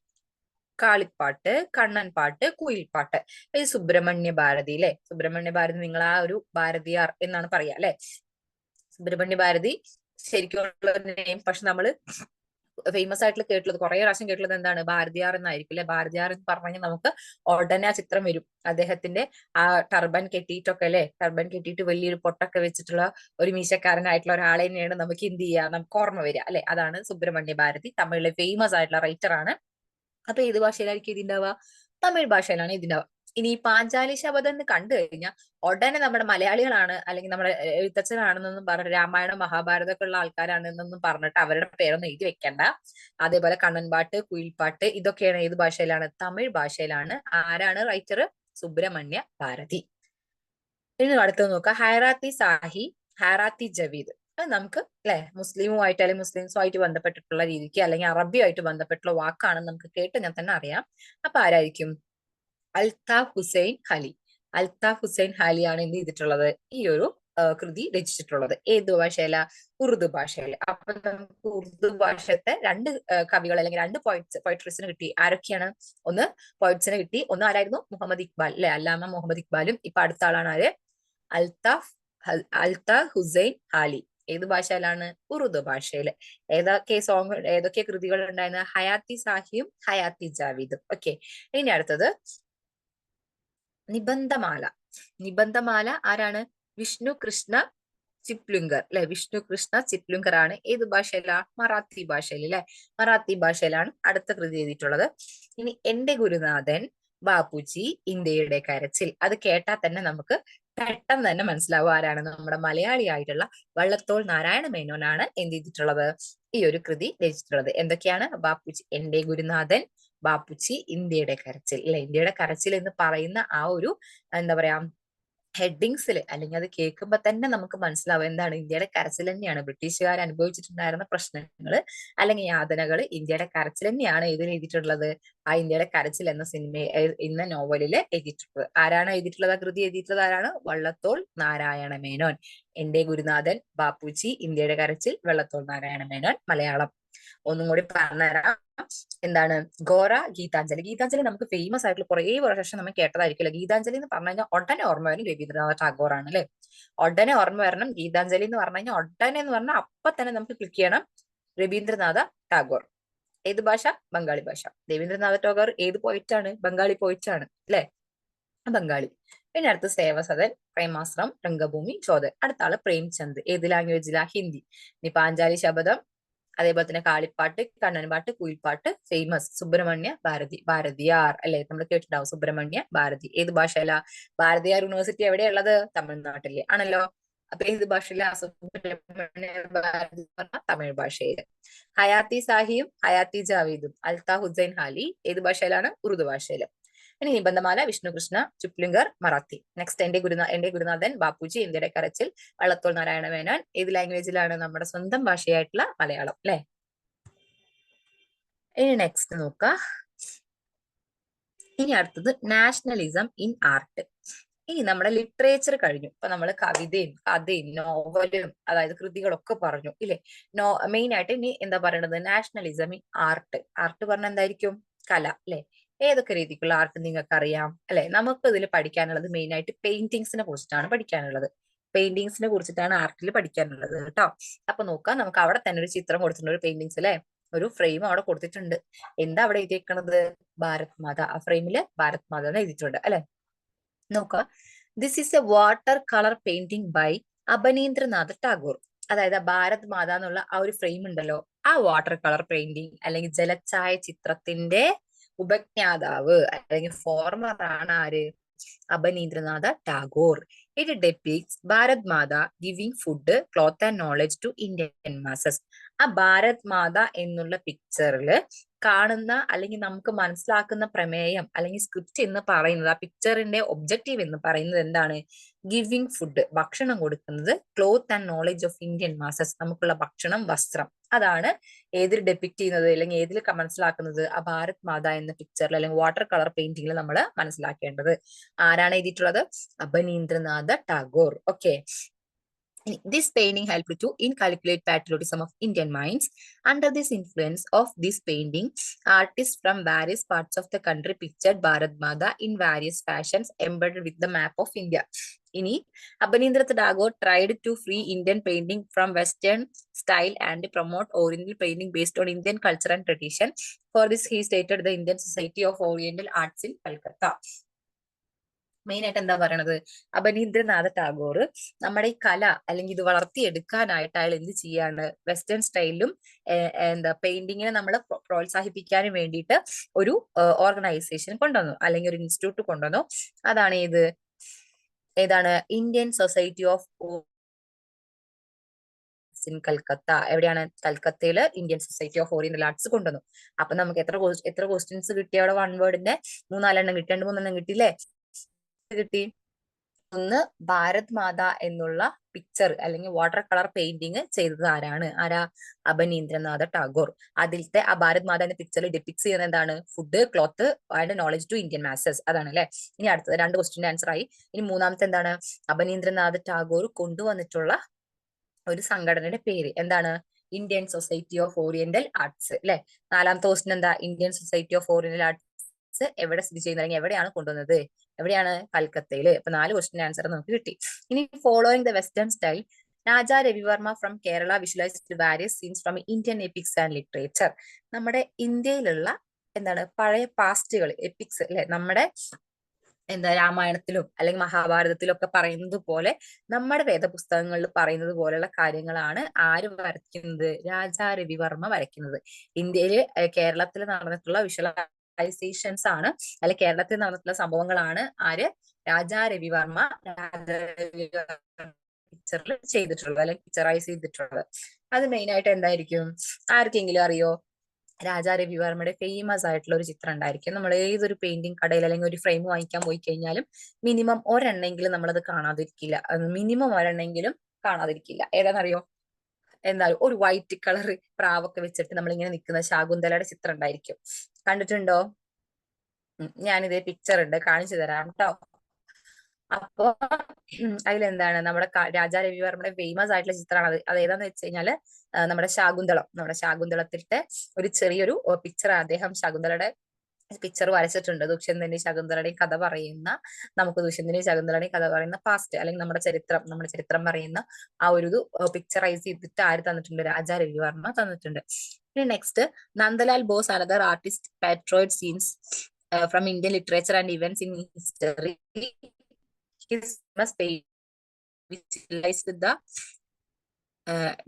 കാളിപ്പാട്ട്, കണ്ണൻ പാട്ട്, കുയിൽപ്പാട്ട്. ഈ സുബ്രഹ്മണ്യ ഭാരതി അല്ലെ. സുബ്രഹ്മണ്യ ഭാരതി നിങ്ങൾ ആ ഒരു ഭാരതിയാർ എന്നാണ് പറയാ അല്ലെ. സുബ്രഹ്മണ്യ ഭാരതി ശരിക്കുള്ള നെയിം, പക്ഷെ നമ്മള് ഫേമസ് ആയിട്ടുള്ള കേട്ടുള്ളത്, കുറെ പ്രാവശ്യം കേട്ടുള്ളത് എന്താണ്? ഭാരതിയാർ എന്നായിരിക്കും അല്ലെ. ഭാരതിയാർ എന്ന് പറഞ്ഞു കഴിഞ്ഞാൽ നമുക്ക് ഉടനെ ആ ചിത്രം വരും. അദ്ദേഹത്തിന്റെ ആ ടർബൻ കെട്ടിയിട്ടൊക്കെ അല്ലെ, ടർബൻ കെട്ടിയിട്ട് വലിയൊരു പൊട്ടൊക്കെ വെച്ചിട്ടുള്ള ഒരു മീശക്കാരനായിട്ടുള്ള ഒരാളെ തന്നെയാണ് നമുക്ക് എന്ത് ചെയ്യാം, നമുക്ക് ഓർമ്മ വരിക അല്ലെ. അതാണ് സുബ്രഹ്മണ്യ ഭാരതി, തമിഴിലെ ഫേമസ് ആയിട്ടുള്ള റൈറ്റർ ആണ്. അപ്പൊ ഏത് ഭാഷയിലായിരിക്കും ഇതിണ്ടാവുക? തമിഴ് ഭാഷയിലാണ് ഇതിണ്ടാവുക. ഇനി ഈ പാഞ്ചാലി ശബദം എന്ന് കണ്ടു കഴിഞ്ഞാൽ ഉടനെ നമ്മുടെ മലയാളികളാണ് അല്ലെങ്കിൽ നമ്മുടെ എഴുത്തച്ഛനാണെന്നൊന്നും പറഞ്ഞ രാമായണം മഹാഭാരതമൊക്കെ ഉള്ള ആൾക്കാരാണെന്നൊന്നും പറഞ്ഞിട്ട് അവരുടെ പേരൊന്നും എഴുതി വെക്കണ്ട. അതേപോലെ കണ്ണൻപാട്ട്, കുയിൽപ്പാട്ട് ഇതൊക്കെയാണ് ഏത് ഭാഷയിലാണ്? തമിഴ് ഭാഷയിലാണ്. ആരാണ് റൈറ്റർ? സുബ്രഹ്മണ്യ ഭാരതി. ഇനി അടുത്തത് നോക്കാം, ഹൈറാത്തി സാഹി, ഹൈറാത്തി ജവീദ്. അത് നമുക്ക് അല്ലെ മുസ്ലിമുമായിട്ട് അല്ലെങ്കിൽ മുസ്ലിംസുമായിട്ട് ബന്ധപ്പെട്ടിട്ടുള്ള രീതിക്ക് അല്ലെങ്കിൽ അറബിയുമായിട്ട് ബന്ധപ്പെട്ടുള്ള വാക്കാണെന്ന് നമുക്ക് കേട്ട് ഞാൻ തന്നെ അറിയാം. അപ്പൊ ആരായിരിക്കും? അൽതാഫ് ഹുസൈൻ ഹാലി. അൽതാഫ് ഹുസൈൻ ഹാലിയാണ് എന്ത് ചെയ്തിട്ടുള്ളത്? ഈ ഒരു കൃതി രചിച്ചിട്ടുള്ളത്. ഏത് ഭാഷയില? ഉറുദു ഭാഷയില്. അപ്പൊ നമുക്ക് ഉറുദു ഭാഷത്തെ രണ്ട് കവികൾ അല്ലെങ്കിൽ രണ്ട് പോയിട്രീസിന് കിട്ടി. ആരൊക്കെയാണ്? ഒന്ന് പോയിറ്റ്സിന് കിട്ടി. ഒന്ന് ആരായിരുന്നു? മുഹമ്മദ് ഇക്ബാൽ അല്ലെ, അല്ലാമ മുഹമ്മദ് ഇക്ബാലും. ഇപ്പൊ അടുത്ത ആളാണ് ആര്? അൽതാഫ് അൽതാഫ് ഹുസൈൻ ഹാലി. ഏത് ഭാഷയിലാണ്? ഉറുദു ഭാഷയില്. ഏതൊക്കെ കൃതികൾ ഉണ്ടായിരുന്ന? ഹയാത്തി സാഹിയും ഹയാത്തി ജാവീദും. ഓക്കെ. ഇനി അടുത്തത് നിബന്ധമാല. നിബന്ധമാല ആരാണ്? വിഷ്ണു കൃഷ്ണ ചിപ്ലുങ്കർ അല്ലെ. വിഷ്ണു കൃഷ്ണ ചിപ്ലുങ്കർ ആണ്. ഏത് ഭാഷയിലാണ്? മറാത്തി ഭാഷയിൽ അല്ലെ. മറാത്തി ഭാഷയിലാണ് അടുത്ത കൃതി എഴുതിയിട്ടുള്ളത്. ഇനി എന്റെ ഗുരുനാഥൻ, ബാപ്പുജി, ഇന്ത്യയുടെ കരച്ചിൽ. അത് കേട്ടാൽ തന്നെ നമുക്ക് പെട്ടെന്ന് തന്നെ മനസ്സിലാവും ആരാണ്? നമ്മുടെ മലയാളി ആയിട്ടുള്ള വള്ളത്തോൾ നാരായണ മേനോനാണ് എന്ത് ചെയ്തിട്ടുള്ളത്? ഈ ഒരു കൃതി രചിച്ചിട്ടുള്ളത്. എന്തൊക്കെയാണ്? ബാപ്പുജി, എന്റെ ഗുരുനാഥൻ, ബാപ്പുച്ചി, ഇന്ത്യയുടെ കരച്ചിൽ അല്ലെ. ഇന്ത്യയുടെ കരച്ചിൽ എന്ന് പറയുന്ന ആ ഒരു എന്താ പറയാ ഹെഡിങ്സിൽ അല്ലെങ്കിൽ അത് കേൾക്കുമ്പോൾ തന്നെ നമുക്ക് മനസ്സിലാവും എന്താണ് ഇന്ത്യയുടെ കരച്ചിൽ തന്നെയാണ് ബ്രിട്ടീഷുകാർ അനുഭവിച്ചിട്ടുണ്ടായിരുന്ന പ്രശ്നങ്ങൾ അല്ലെങ്കിൽ യാതനകൾ ഇന്ത്യയുടെ കരച്ചിൽ തന്നെയാണ് ഇതിൽ എഴുതിയിട്ടുള്ളത്. ആ ഇന്ത്യയുടെ കരച്ചിൽ എന്ന ഇന്ന നോവലില് എഴുതിയിട്ടുള്ളത്. ആരാണ് എഴുതിയിട്ടുള്ളത്? ആ കൃതി എഴുതിയിട്ടുള്ളത് ആരാണ്? വള്ളത്തോൾ നാരായണ മേനോൻ. എന്റെ ഗുരുനാഥൻ ബാപ്പുജി, ഇന്ത്യയുടെ കരച്ചിൽ, വള്ളത്തോൾ നാരായണ മേനോൻ. മലയാളം ഒന്നും കൂടി പറഞ്ഞുതരാം. എന്താണ്? ഗോറ ഗീതാഞ്ജലി. ഗീതാഞ്ജലി നമുക്ക് ഫേമസ് ആയിട്ടുള്ള കുറേ വർഷം നമ്മൾ കേട്ടതായിരിക്കില്ല. ഗീതാഞ്ജലി എന്ന് പറഞ്ഞു കഴിഞ്ഞാൽ ഉടനെ ഓർമ്മ വരും രവീന്ദ്രനാഥ ടാഗോർ ആണ് അല്ലെ. ഉടനെ ഓർമ്മ വരണം ഗീതാഞ്ജലി എന്ന് പറഞ്ഞു കഴിഞ്ഞാൽ ഉടനെ എന്ന് പറഞ്ഞാൽ അപ്പൊ തന്നെ നമുക്ക് ക്ലിക്ക് ചെയ്യണം രവീന്ദ്രനാഥ ടാഗോർ. ഏത് ഭാഷ? ബംഗാളി ഭാഷ. രവീന്ദ്രനാഥ ടാഗോർ ഏത് പോയിറ്റാണ്? ബംഗാളി പോയിറ്റാണ് അല്ലെ. ബംഗാളി. പിന്നെ അടുത്ത് സേവസദൻ, പ്രേമാശ്രം, രംഗഭൂമി, ചോദൻ. അടുത്ത ആള് പ്രേംചന്ദ്. ഏത് ലാംഗ്വേജിലാ? ഹിന്ദി. ഇനി പാഞ്ചാലി ശബദം, അതേപോലെ തന്നെ കാളിപ്പാട്ട്, കണ്ണൻപാട്ട്, കുയിൽപ്പാട്ട്. ഫേമസ് സുബ്രഹ്മണ്യ ഭാരതി, ഭാരതിയാർ അല്ലെ. നമ്മൾ കേട്ടിട്ടുണ്ടാവും സുബ്രഹ്മണ്യ ഭാരതി. ഏത് ഭാഷയിലാ? ഭാരതിയാർ യൂണിവേഴ്സിറ്റി എവിടെയുള്ളത്? തമിഴ്നാട്ടിലെ ആണല്ലോ. അപ്പൊ ഏത് ഭാഷയിലാ? സുബ്രഹ്മണ്യ ഭാരതി പറഞ്ഞ തമിഴ് ഭാഷയില്. ഹയാത്തി സാഹിയും ഹയാത്തി ജാവീദും, അൽത്താ ഹുസൈൻ ഹാലി ഏത് ഭാഷയിലാണ്? ഉറുദു ഭാഷയില്. ഇനി നിബന്ധമാല വിഷ്ണുകൃഷ്ണ ചുപ്ലിങ്കർ മറാത്തി. നെക്സ്റ്റ് എന്റെ ഗുരുനാഥൻ ബാപ്പുജി, ഇന്ത്യയുടെ കരച്ചിൽ, വള്ളത്തോൾ നാരായണ മേനോൻ. ഏത് ലാംഗ്വേജിലാണ്? നമ്മുടെ സ്വന്തം ഭാഷയായിട്ടുള്ള മലയാളം അല്ലെ. ഇനി നെക്സ്റ്റ് നോക്ക. ഇനി അടുത്തത് നാഷണലിസം ഇൻ ആർട്ട്. ഇനി നമ്മുടെ ലിറ്ററേച്ചർ കഴിഞ്ഞു. ഇപ്പൊ നമ്മൾ കവിതയും കഥയും നോവലും അതായത് കൃതികളൊക്കെ പറഞ്ഞു ഇല്ലേ. മെയിൻ ആയിട്ട് ഇനി എന്താ പറയണത്? Nationalism in art. ആർട്ട് പറഞ്ഞ എന്തായിരിക്കും? കല അല്ലെ. ഏതൊക്കെ രീതിക്കുള്ള ആർട്ട് നിങ്ങൾക്ക് അറിയാം അല്ലെ. നമുക്ക് ഇതിൽ പഠിക്കാനുള്ളത് മെയിൻ ആയിട്ട് പെയിന്റിങ്സിനെ കുറിച്ചിട്ടാണ് പഠിക്കാനുള്ളത്. പെയിന്റിങ്സിനെ കുറിച്ചിട്ടാണ് ആർട്ടിൽ പഠിക്കാനുള്ളത് കേട്ടോ. അപ്പൊ നോക്കാം, നമുക്ക് അവിടെ തന്നെ ഒരു ചിത്രം കൊടുത്തിട്ടുണ്ട്, ഒരു പെയിന്റിങ്സ് അല്ലെ. ഒരു ഫ്രെയിം അവിടെ കൊടുത്തിട്ടുണ്ട്. എന്താ അവിടെ എഴുതിയേക്കണത്? ഭാരത് മാത. ആ ഫ്രെയിമില് ഭാരത് മാത എന്ന് എഴുതിയിട്ടുണ്ട് അല്ലെ. നോക്കുക, this is a water colour painting by Abanindranath Tagore. അതായത് ഭാരത് മാത എന്നുള്ള ആ ഒരു ഫ്രെയിം ഉണ്ടല്ലോ, ആ വാട്ടർ കളർ പെയിന്റിംഗ് അല്ലെങ്കിൽ ജലഛായ ചിത്രത്തിന്റെ ഉപജ്ഞാതാവ് അല്ലെങ്കിൽ ഫോർമർ ആണ് ആര്? Abanindranath Tagore. It depicts Bharat Mata giving food, cloth and knowledge to Indian masses. ആ ഭാരത് മാത എന്നുള്ള പിക്ചറില് കാണുന്ന അല്ലെങ്കിൽ നമുക്ക് മനസ്സിലാക്കുന്ന പ്രമേയം അല്ലെങ്കിൽ സ്ക്രിപ്റ്റ് എന്ന് പറയുന്നത്, ആ പിക്ചറിന്റെ ഒബ്ജക്റ്റീവ് എന്ന് പറയുന്നത് എന്താണ്? ഗിവിംഗ് ഫുഡ്, ഭക്ഷണം കൊടുക്കുന്നത്, cloth and knowledge of Indian masses, നമുക്കുള്ള ഭക്ഷണം, വസ്ത്രം. അതാണ് ഏതിൽ ഡെപിക്ട് ചെയ്യുന്നത് അല്ലെങ്കിൽ ഏതിൽ മനസ്സിലാക്കുന്നത്? ആ ഭാരത് മാത എന്ന പിക്ചറിൽ അല്ലെങ്കിൽ വാട്ടർ കളർ പെയിന്റിംഗിൽ നമ്മൾ മനസ്സിലാക്കേണ്ടത്. ആരാണ് എഴുതിയിട്ടുള്ളത്? Abanindranath Tagore. Okay. This painting helped to inculcate patriotism of Indian minds. Under this influence of this painting, artists from various parts of the country pictured Bharat Mata in various fashions embedded with the map of India. Ini Abanindranath Tagore tried to free Indian painting from Western style and promote Oriental painting based on Indian culture and tradition. For this, he started the Indian Society of Oriental Arts in Calcutta. Main ആയിട്ട് എന്താ പറയണത്? അബനീന്ദ്രനാഥ ടാഗോർ നമ്മുടെ ഈ കല അല്ലെങ്കിൽ ഇത് വളർത്തിയെടുക്കാനായിട്ട് അയാൾ എന്ത് ചെയ്യാണ്? വെസ്റ്റേൺ സ്റ്റൈലിലും എന്താ പെയിന്റിങ്ങിനെ നമ്മൾ പ്രോത്സാഹിപ്പിക്കാനും വേണ്ടിയിട്ട് ഒരു ഓർഗനൈസേഷൻ കൊണ്ടുവന്നു അല്ലെങ്കിൽ ഒരു ഇൻസ്റ്റിറ്റ്യൂട്ട് കൊണ്ടുവന്നു. അതാണ് ഏതാണ്? Indian society of in Calcutta. എവിടെയാണ്? കൽക്കത്തയില് Indian society of oriental arts കൊണ്ടുവന്നു. അപ്പൊ നമുക്ക് എത്ര ക്വസ്റ്റ്യൻസ് കിട്ടി അവിടെ? വൺ വേർഡിന്റെ 3-4 കിട്ടി, 2-3 കിട്ടിയില്ലേ? കിട്ടി. ഒന്ന്, ഭാരത് മാത എന്നുള്ള പിക്ചർ അല്ലെങ്കിൽ വാട്ടർ കളർ പെയിന്റിങ് ചെയ്തത് ആരാണ്? അബനീന്ദ്രനാഥ ടാഗോർ. അതിലത്തെ ആ ഭാരത് മാത എന്ന പിക്ചറിൽ ഡിപിക്സ് ചെയ്യുന്നത് എന്താണ്? Food, cloth and knowledge to Indian masses. അതാണ് അല്ലെ. ഇനി അടുത്തത് 2 ക്വസ്റ്റ്യൻ ആൻസർ ആയി. ഇനി മൂന്നാമത്തെ എന്താണ്? അബനീന്ദ്രനാഥ ടാഗോർ കൊണ്ടുവന്നിട്ടുള്ള ഒരു സംഘടനയുടെ പേര് എന്താണ്? Indian society of oriental arts അല്ലെ. 4ാമത്തെ ക്വസ്റ്റ്യൻ എന്താ? Indian society of oriental arts എവിടെ സ്ഥിതി ചെയ്യുന്നത് അല്ലെങ്കിൽ എവിടെയാണ് കൊണ്ടുവന്നത്? എവിടെയാണ്? കൽക്കത്തയില്. അപ്പൊ 4 ക്വസ്റ്റ്യൻ ആൻസർ നമുക്ക് കിട്ടി. ഇനി following the western style, Raja Ravi Varma from Kerala visualised various scenes from Indian epics and literature. നമ്മുടെ ഇന്ത്യയിലുള്ള എന്താണ് പഴയ പാസ്റ്റുകൾ, എപ്പിക്സ് അല്ലെ, നമ്മുടെ രാമായണത്തിലും അല്ലെങ്കിൽ മഹാഭാരതത്തിലും ഒക്കെ പറയുന്നത് പോലെ നമ്മുടെ വേദപുസ്തകങ്ങളിൽ പറയുന്നത് പോലെയുള്ള കാര്യങ്ങളാണ് ആര് വരയ്ക്കുന്നത്? രാജാ രവിവർമ്മ വരയ്ക്കുന്നത്. ഇന്ത്യയില് കേരളത്തിൽ നടന്നിട്ടുള്ള വിഷ്വലൈസേഷൻസ് ആണ് അല്ലെങ്കിൽ കേരളത്തിൽ നടന്നിട്ടുള്ള സംഭവങ്ങളാണ് ആര്? രാജാ രവിവർമ്മ പിക്ചറിൽ ചെയ്തിട്ടുള്ളത് അല്ലെങ്കിൽ പിക്ചറൈസ് ചെയ്തിട്ടുള്ളത്. അത് മെയിൻ ആയിട്ട് എന്തായിരിക്കും? ആർക്കെങ്കിലും അറിയോ? രാജാ രവിവർമ്മയുടെ ഫേമസ് ആയിട്ടുള്ള ഒരു ചിത്രം ഉണ്ടായിരിക്കും. നമ്മൾ ഏതൊരു പെയിന്റിംഗ് കടയിൽ അല്ലെങ്കിൽ ഒരു ഫ്രെയിം വാങ്ങിക്കാൻ പോയി കഴിഞ്ഞാലും മിനിമം ഒരെണ്ണെങ്കിലും നമ്മളത് കാണാതിരിക്കില്ല. മിനിമം ഒരെണ്ണെങ്കിലും കാണാതിരിക്കില്ല. ഏതാണെന്നറിയോ? എന്തായാലും ഒരു വൈറ്റ് കളർ പ്രാവൊക്കെ വെച്ചിട്ട് നമ്മളിങ്ങനെ നിൽക്കുന്ന ശാകുന്തലയുടെ ചിത്രം ഉണ്ടായിരിക്കും. കണ്ടിട്ടുണ്ടോ? ഞാനിതേ പിക്ചർ ഉണ്ട്, കാണിച്ചു തരാം കേട്ടോ. അപ്പൊ അതിലെന്താണ് നമ്മുടെ രാജാ രവിവർമ്മയുടെ ഫേമസ് ആയിട്ടുള്ള ചിത്രമാണ് അത്. അത് ഏതാന്ന് വെച്ച് കഴിഞ്ഞാല് നമ്മുടെ ശാകുന്തളത്തിലത്തെ ഒരു ചെറിയൊരു പിക്ചർ അദ്ദേഹം ശകുന്തളയുടെ പിക്ചർ വരച്ചിട്ടുണ്ട്. ദുഷ്യന്തന്റെയും ശകുന്തളയുടെയും കഥ പറയുന്ന, നമുക്ക് ദുഷ്യന്തന്റെയും ശകുന്തളയുടെയും കഥ പറയുന്ന പാസ്റ്റ് അല്ലെങ്കിൽ നമ്മുടെ ചരിത്രം പറയുന്ന ആ ഒരു ഇത് പിക്ചറൈസ് ചെയ്തിട്ട് ആര് തന്നിട്ടുണ്ട്? രാജാ രവിവർമ്മ തന്നിട്ടുണ്ട്. പിന്നെ next, Nandalal Bose another artist portrayed scenes from Indian literature and events in history. His famous painting which lies with the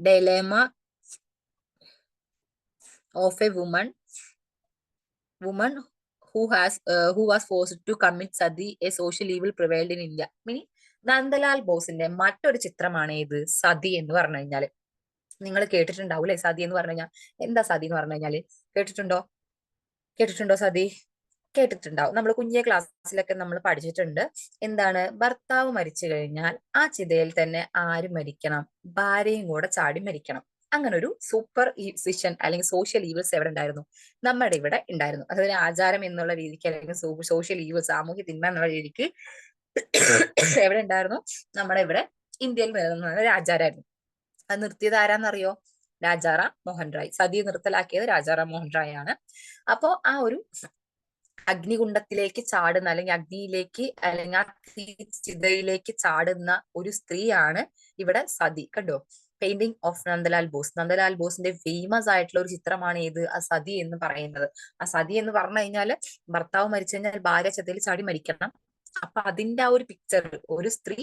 dilemma of a woman who was forced to commit sati, a social evil prevailed in India. Meaning Nandalal ബോസിന്റെ മറ്റൊരു ചിത്രമാണ് ഇത് സതി എന്ന് പറഞ്ഞു കഴിഞ്ഞാല്. നിങ്ങൾ കേട്ടിട്ടുണ്ടാവൂലേ സതി എന്ന് പറഞ്ഞു കഴിഞ്ഞാൽ? എന്താ സതി എന്ന് പറഞ്ഞു കഴിഞ്ഞാല്? കേട്ടിട്ടുണ്ടോ സതി? കേട്ടിട്ടുണ്ടാവും. നമ്മൾ കുഞ്ഞേ ക്ലാസ്സിലൊക്കെ നമ്മൾ പഠിച്ചിട്ടുണ്ട്. എന്താണ്? ഭർത്താവ് മരിച്ചു കഴിഞ്ഞാൽ ആ ചിതയിൽ തന്നെ ആര് മരിക്കണം? ഭാര്യയും കൂടെ ചാടി മരിക്കണം. അങ്ങനെ ഒരു സൂപ്പർ സിഷൻ അല്ലെങ്കിൽ സോഷ്യൽ ഈവിൾസ് എവിടെ ഉണ്ടായിരുന്നു? നമ്മുടെ ഇവിടെ ഉണ്ടായിരുന്നു. അതൊരു ആചാരം എന്നുള്ള രീതിക്ക് അല്ലെങ്കിൽ സോഷ്യൽ ഈവിൾ, സാമൂഹ്യ തിന്മ എന്നുള്ള രീതിക്ക് എവിടെ ഉണ്ടായിരുന്നു? നമ്മുടെ ഇവിടെ ഇന്ത്യയിൽ നിലനിന്ന ഒരു ആചാരമായിരുന്നു. അത് നിർത്തിയത് ആരാന്നറിയോ? രാജാറാം മോഹൻ റായ്. സതി നിർത്തലാക്കിയത് രാജാറാം മോഹൻ റായ് ആണ്. അപ്പോ ആ ഒരു അഗ്നികുണ്ഡത്തിലേക്ക് ചാടുന്ന അല്ലെങ്കിൽ അഗ്നിയിലേക്ക് അല്ലെങ്കിൽ ആ ചിതയിലേക്ക് ചാടുന്ന ഒരു സ്ത്രീയാണ് ഇവിടെ സതി. കണ്ടോ? Painting of Nandalal Bose. നന്ദലാൽ ബോസിന്റെ ഫേമസ് ആയിട്ടുള്ള ഒരു ചിത്രമാണ് ഏത്? ആ സതി എന്ന് പറയുന്നത്. ആ സതി എന്ന് പറഞ്ഞു കഴിഞ്ഞാല് ഭർത്താവ് മരിച്ചു കഴിഞ്ഞാൽ ഭാര്യ ചിതയിൽ ചാടി മരിക്കണം. അപ്പൊ അതിന്റെ ആ ഒരു പിക്ചർ, ഒരു സ്ത്രീ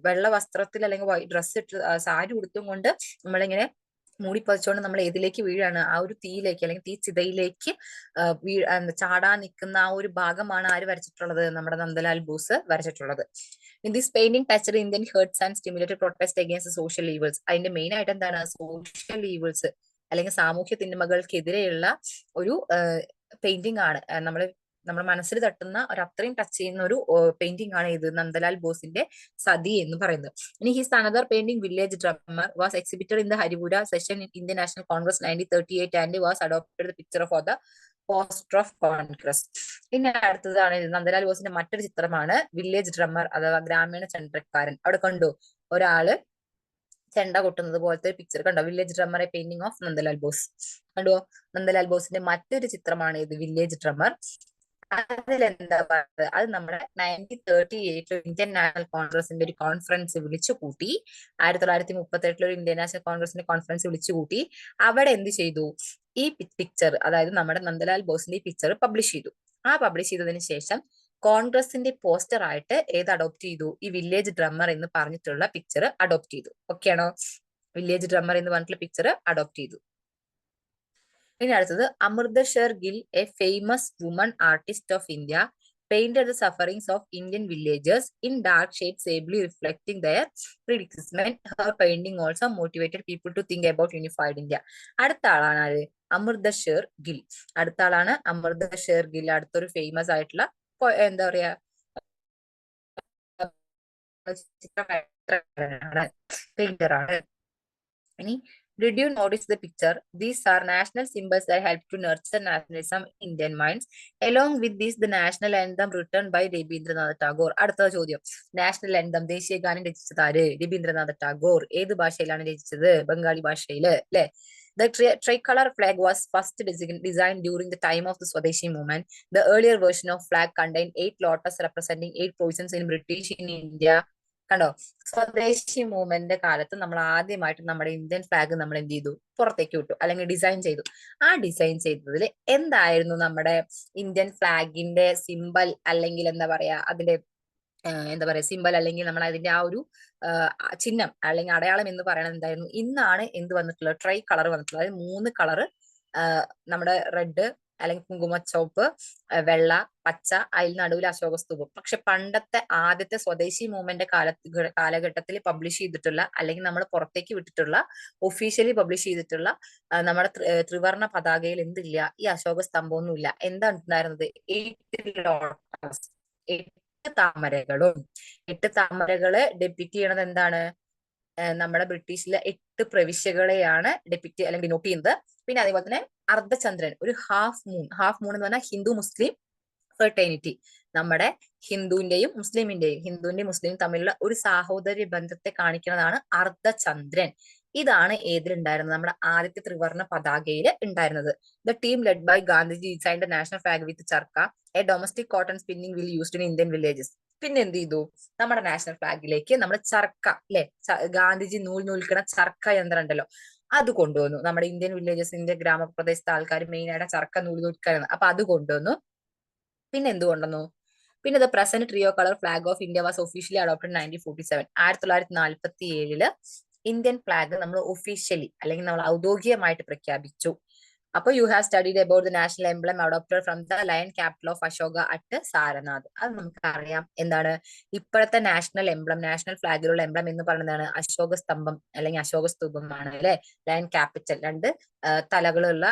വെള്ള വസ്ത്രത്തിൽ അല്ലെങ്കിൽ ഡ്രസ്സ് ഇട്ട് സാരി ഉടുത്തും കൊണ്ട് നമ്മളിങ്ങനെ മൂടിപ്പതിച്ചുകൊണ്ട് നമ്മൾ ഏതിലേക്ക് വീഴാണ്? ആ ഒരു തീയിലേക്ക് അല്ലെങ്കിൽ തീ ചിതയിലേക്ക് ചാടാൻ നിൽക്കുന്ന ആ ഒരു ഭാഗമാണ് ആര് വരച്ചിട്ടുള്ളത്? നമ്മുടെ നന്ദലാൽ ബോസ് വരച്ചിട്ടുള്ളത്. In this painting touched Indian hearts and stimulated protest against social evils. അതിന്റെ മെയിൻ ആയിട്ട് എന്താണ്? സോഷ്യൽ ഈവിൾസ് അല്ലെങ്കിൽ സാമൂഹ്യ തിന്മകൾക്കെതിരെയുള്ള ഒരു പെയിന്റിംഗ് ആണ്. നമ്മുടെ മനസ്സിൽ തട്ടുന്ന ഒരു അത്രയും ടച്ച് ചെയ്യുന്ന ഒരു പെയിന്റിംഗ് ആണ് ഇത് നന്ദലാൽ ബോസിന്റെ സതി എന്ന് പറയുന്നത്. ഇനി his another painting village drummer was exhibited in the Haripura session in Indian national Congress 1938 and was adopted the picture for the poster of Congress. പിന്നെ അടുത്തതാണ് നന്ദലാൽ ബോസിന്റെ മറ്റൊരു ചിത്രമാണ് വില്ലേജ് ഡ്രമ്മർ അഥവാ ഗ്രാമീണ ചണ്ടക്കാരൻ. അവിടെ കണ്ടു ഒരാള് ചെണ്ട കൊട്ടുന്നത് പോലത്തെ ഒരു പിക്ചർ കണ്ടോ? Village drummer, A painting of Nandalal Bose. കണ്ടോ? നന്ദലാൽ ബോസിന്റെ മറ്റൊരു ചിത്രമാണ് ഇത് വില്ലേജ് ഡ്രമ്മർ. അതിലെന്താ പറയുന്നത്? അത് നമ്മുടെ 1938 ഇന്ത്യൻ നാഷണൽ കോൺഗ്രസിന്റെ ഒരു കോൺഫറൻസ് വിളിച്ചു കൂട്ടി. 1938 ഒരു ഇന്ത്യൻ നാഷണൽ കോൺഗ്രസിന്റെ കോൺഫറൻസ് വിളിച്ചു കൂട്ടി. അവിടെ എന്ത് ചെയ്തു? ഈ പിക്ചർ, അതായത് നമ്മുടെ നന്ദലാൽ ബോസിന്റെ ഈ പിക്ചർ പബ്ലിഷ് ചെയ്തു. ആ പബ്ലിഷ് ചെയ്തതിന് ശേഷം കോൺഗ്രസിന്റെ പോസ്റ്റർ ആയിട്ട് ഏത് അഡോപ്റ്റ് ചെയ്തു? ഈ വില്ലേജ് ഡ്രമ്മർ എന്ന് പറഞ്ഞിട്ടുള്ള പിക്ചർ അഡോപ്റ്റ് ചെയ്തു. ഓക്കെ ആണോ? വില്ലേജ് ഡ്രമ്മർ എന്ന് പറഞ്ഞിട്ടുള്ള പിക്ചർ അഡോപ്റ്റ് ചെയ്തു. ഇനി അടുത്തത് Amrita Sher Gil, a famous woman artist of India, painted the sufferings of Indian villagers in dark shades, ably reflecting their predicament. Her painting also motivated people to think about unified India. അടുത്ത ആളാണ് ആര്? അമൃത ഷെർ ഗിൽ. അടുത്ത ആളാണ് അമൃത ഷെർ ഗിൽ. അടുത്തൊരു famous ആയിട്ടുള്ള എന്താ പറയാ പെയിന്റർ ആണ്. ഇനി did you notice the picture? These are national symbols that help to nurture nationalism in Indian minds. Along with this, the national anthem written by Rabindranath Tagore. അടുത്ത ചോദ്യം, നാഷണൽ anthem ദേശീയ ഗാനം രചിച്ചത് ആര്? രവീന്ദ്രനാഥ ടാഗോർ. ഏത് ഭാഷയിലാണ് രചിച്ചത്? ബംഗാളി ഭാഷയില് അല്ലെ? The tricolor flag was first designed during the time of the Swadeshi movement. The earlier version of flag contained 8 lotus representing 8 provinces in British in India. കണ്ടോ? സ്വദേശി മൂവ്മെന്റിന്റെ കാലത്ത് നമ്മൾ ആദ്യമായിട്ട് നമ്മുടെ ഇന്ത്യൻ ഫ്ലാഗ് നമ്മൾ എന്ത് ചെയ്തു? പുറത്തേക്ക് വിട്ടു അല്ലെങ്കിൽ ഡിസൈൻ ചെയ്തു. ആ ഡിസൈൻ ചെയ്തതിൽ എന്തായിരുന്നു നമ്മുടെ ഇന്ത്യൻ ഫ്ലാഗിന്റെ സിമ്പൽ അല്ലെങ്കിൽ എന്താ പറയാ അതിന്റെ സിമ്പൽ അല്ലെങ്കിൽ നമ്മൾ അതിന്റെ ആ ഒരു ചിഹ്നം അല്ലെങ്കിൽ അടയാളം എന്ന് പറയുന്നത് എന്തായിരുന്നു? ഇന്നാണ് എന്ത് വന്നിട്ടുള്ളത്? ട്രൈ കളർ വന്നിട്ടുള്ളത്. അതായത് 3 കളറ്, നമ്മുടെ റെഡ്, അല്ലെങ്കിൽ കുങ്കുമച്ചോപ്പ്, വെള്ള, പച്ച, അതിൽ നടുവിൽ അശോകസ്തൂപം. പക്ഷെ പണ്ടത്തെ ആദ്യത്തെ സ്വദേശി മൂവ്മെന്റ് കാലഘട്ടത്തിൽ പബ്ലിഷ് ചെയ്തിട്ടുള്ള അല്ലെങ്കിൽ നമ്മൾ പുറത്തേക്ക് വിട്ടിട്ടുള്ള ഒഫീഷ്യലി പബ്ലിഷ് ചെയ്തിട്ടുള്ള നമ്മുടെ ത്രിവർണ പതാകയിൽ എന്തില്ല, ഈ അശോക സ്തംഭമൊന്നുമില്ല. എന്താ ഉണ്ടായിരുന്നത്? 8 താമരകളും. 8 താമരകള് ഡെപ്പിക്ട് ചെയ്യണത് എന്താണ്? നമ്മുടെ ബ്രിട്ടീഷിലെ 8 പ്രവിശ്യകളെയാണ് ഡെപ്പിക്ട് അല്ലെങ്കിൽ ഡിനോട്ട് ചെയ്യുന്നത്. പിന്നെ അതേപോലെ തന്നെ അർദ്ധചന്ദ്രൻ, ഒരു ഹാഫ് മൂൺ എന്ന് പറഞ്ഞാൽ ഹിന്ദു മുസ്ലിം ഫെർട്ടേണിറ്റി, നമ്മുടെ ഹിന്ദുവിന്റെയും മുസ്ലിം തമ്മിലുള്ള ഒരു സാഹോദര്യ ബന്ധത്തെ കാണിക്കുന്നതാണ് അർദ്ധചന്ദ്രൻ. ഇതാണ് ഏതിലുണ്ടായിരുന്നത്? നമ്മുടെ ആദ്യത്തെ ത്രിവർണ പതാകയിൽ ഉണ്ടായിരുന്നത്. The team led by Gandhiji designed the national flag with charkha, a domestic cotton spinning wheel used in Indian villages. പിന്നെ എന്ത് ചെയ്തു? നമ്മുടെ നാഷണൽ ഫ്ലാഗിലേക്ക് നമ്മൾ ചർക്ക, അല്ലെ, ഗാന്ധിജി നൂൽക്കണ ചർക്ക യന്ത്രം ഉണ്ടല്ലോ, അത് കൊണ്ടുവന്നു. നമ്മുടെ ഇന്ത്യൻ വില്ലേജസിന്റെ ഗ്രാമപ്രദേശത്തെ ആൾക്കാർ മെയിൻ ആയിട്ട് ചർക്ക നൂൽക്കാനാണ്, അപ്പൊ അത് കൊണ്ടുവന്നു. പിന്നെ എന്ത് കൊണ്ടുവന്നു? പിന്നെ the present trio colour flag off India was officially adopted 1947. 1947 Indian flag നമ്മൾ ഒഫീഷ്യലി അല്ലെങ്കിൽ നമ്മൾ ഔദ്യോഗികമായിട്ട് പ്രഖ്യാപിച്ചു. അപ്പൊ you have studied about the national emblem adopted from the lion capital of Ashoka at Sarnath. അത് നമുക്കറിയാം. എന്താണ് ഇപ്പോഴത്തെ നാഷണൽ ഫ്ലാഗിലുള്ള എംബ്ലം എന്ന് പറയുന്നതാണ് അശോക സ്തംഭം അല്ലെങ്കിൽ അശോക സ്തൂപമാണ്, അല്ലെ. ലയൺ ക്യാപിറ്റൽ, 2 തലകളുള്ള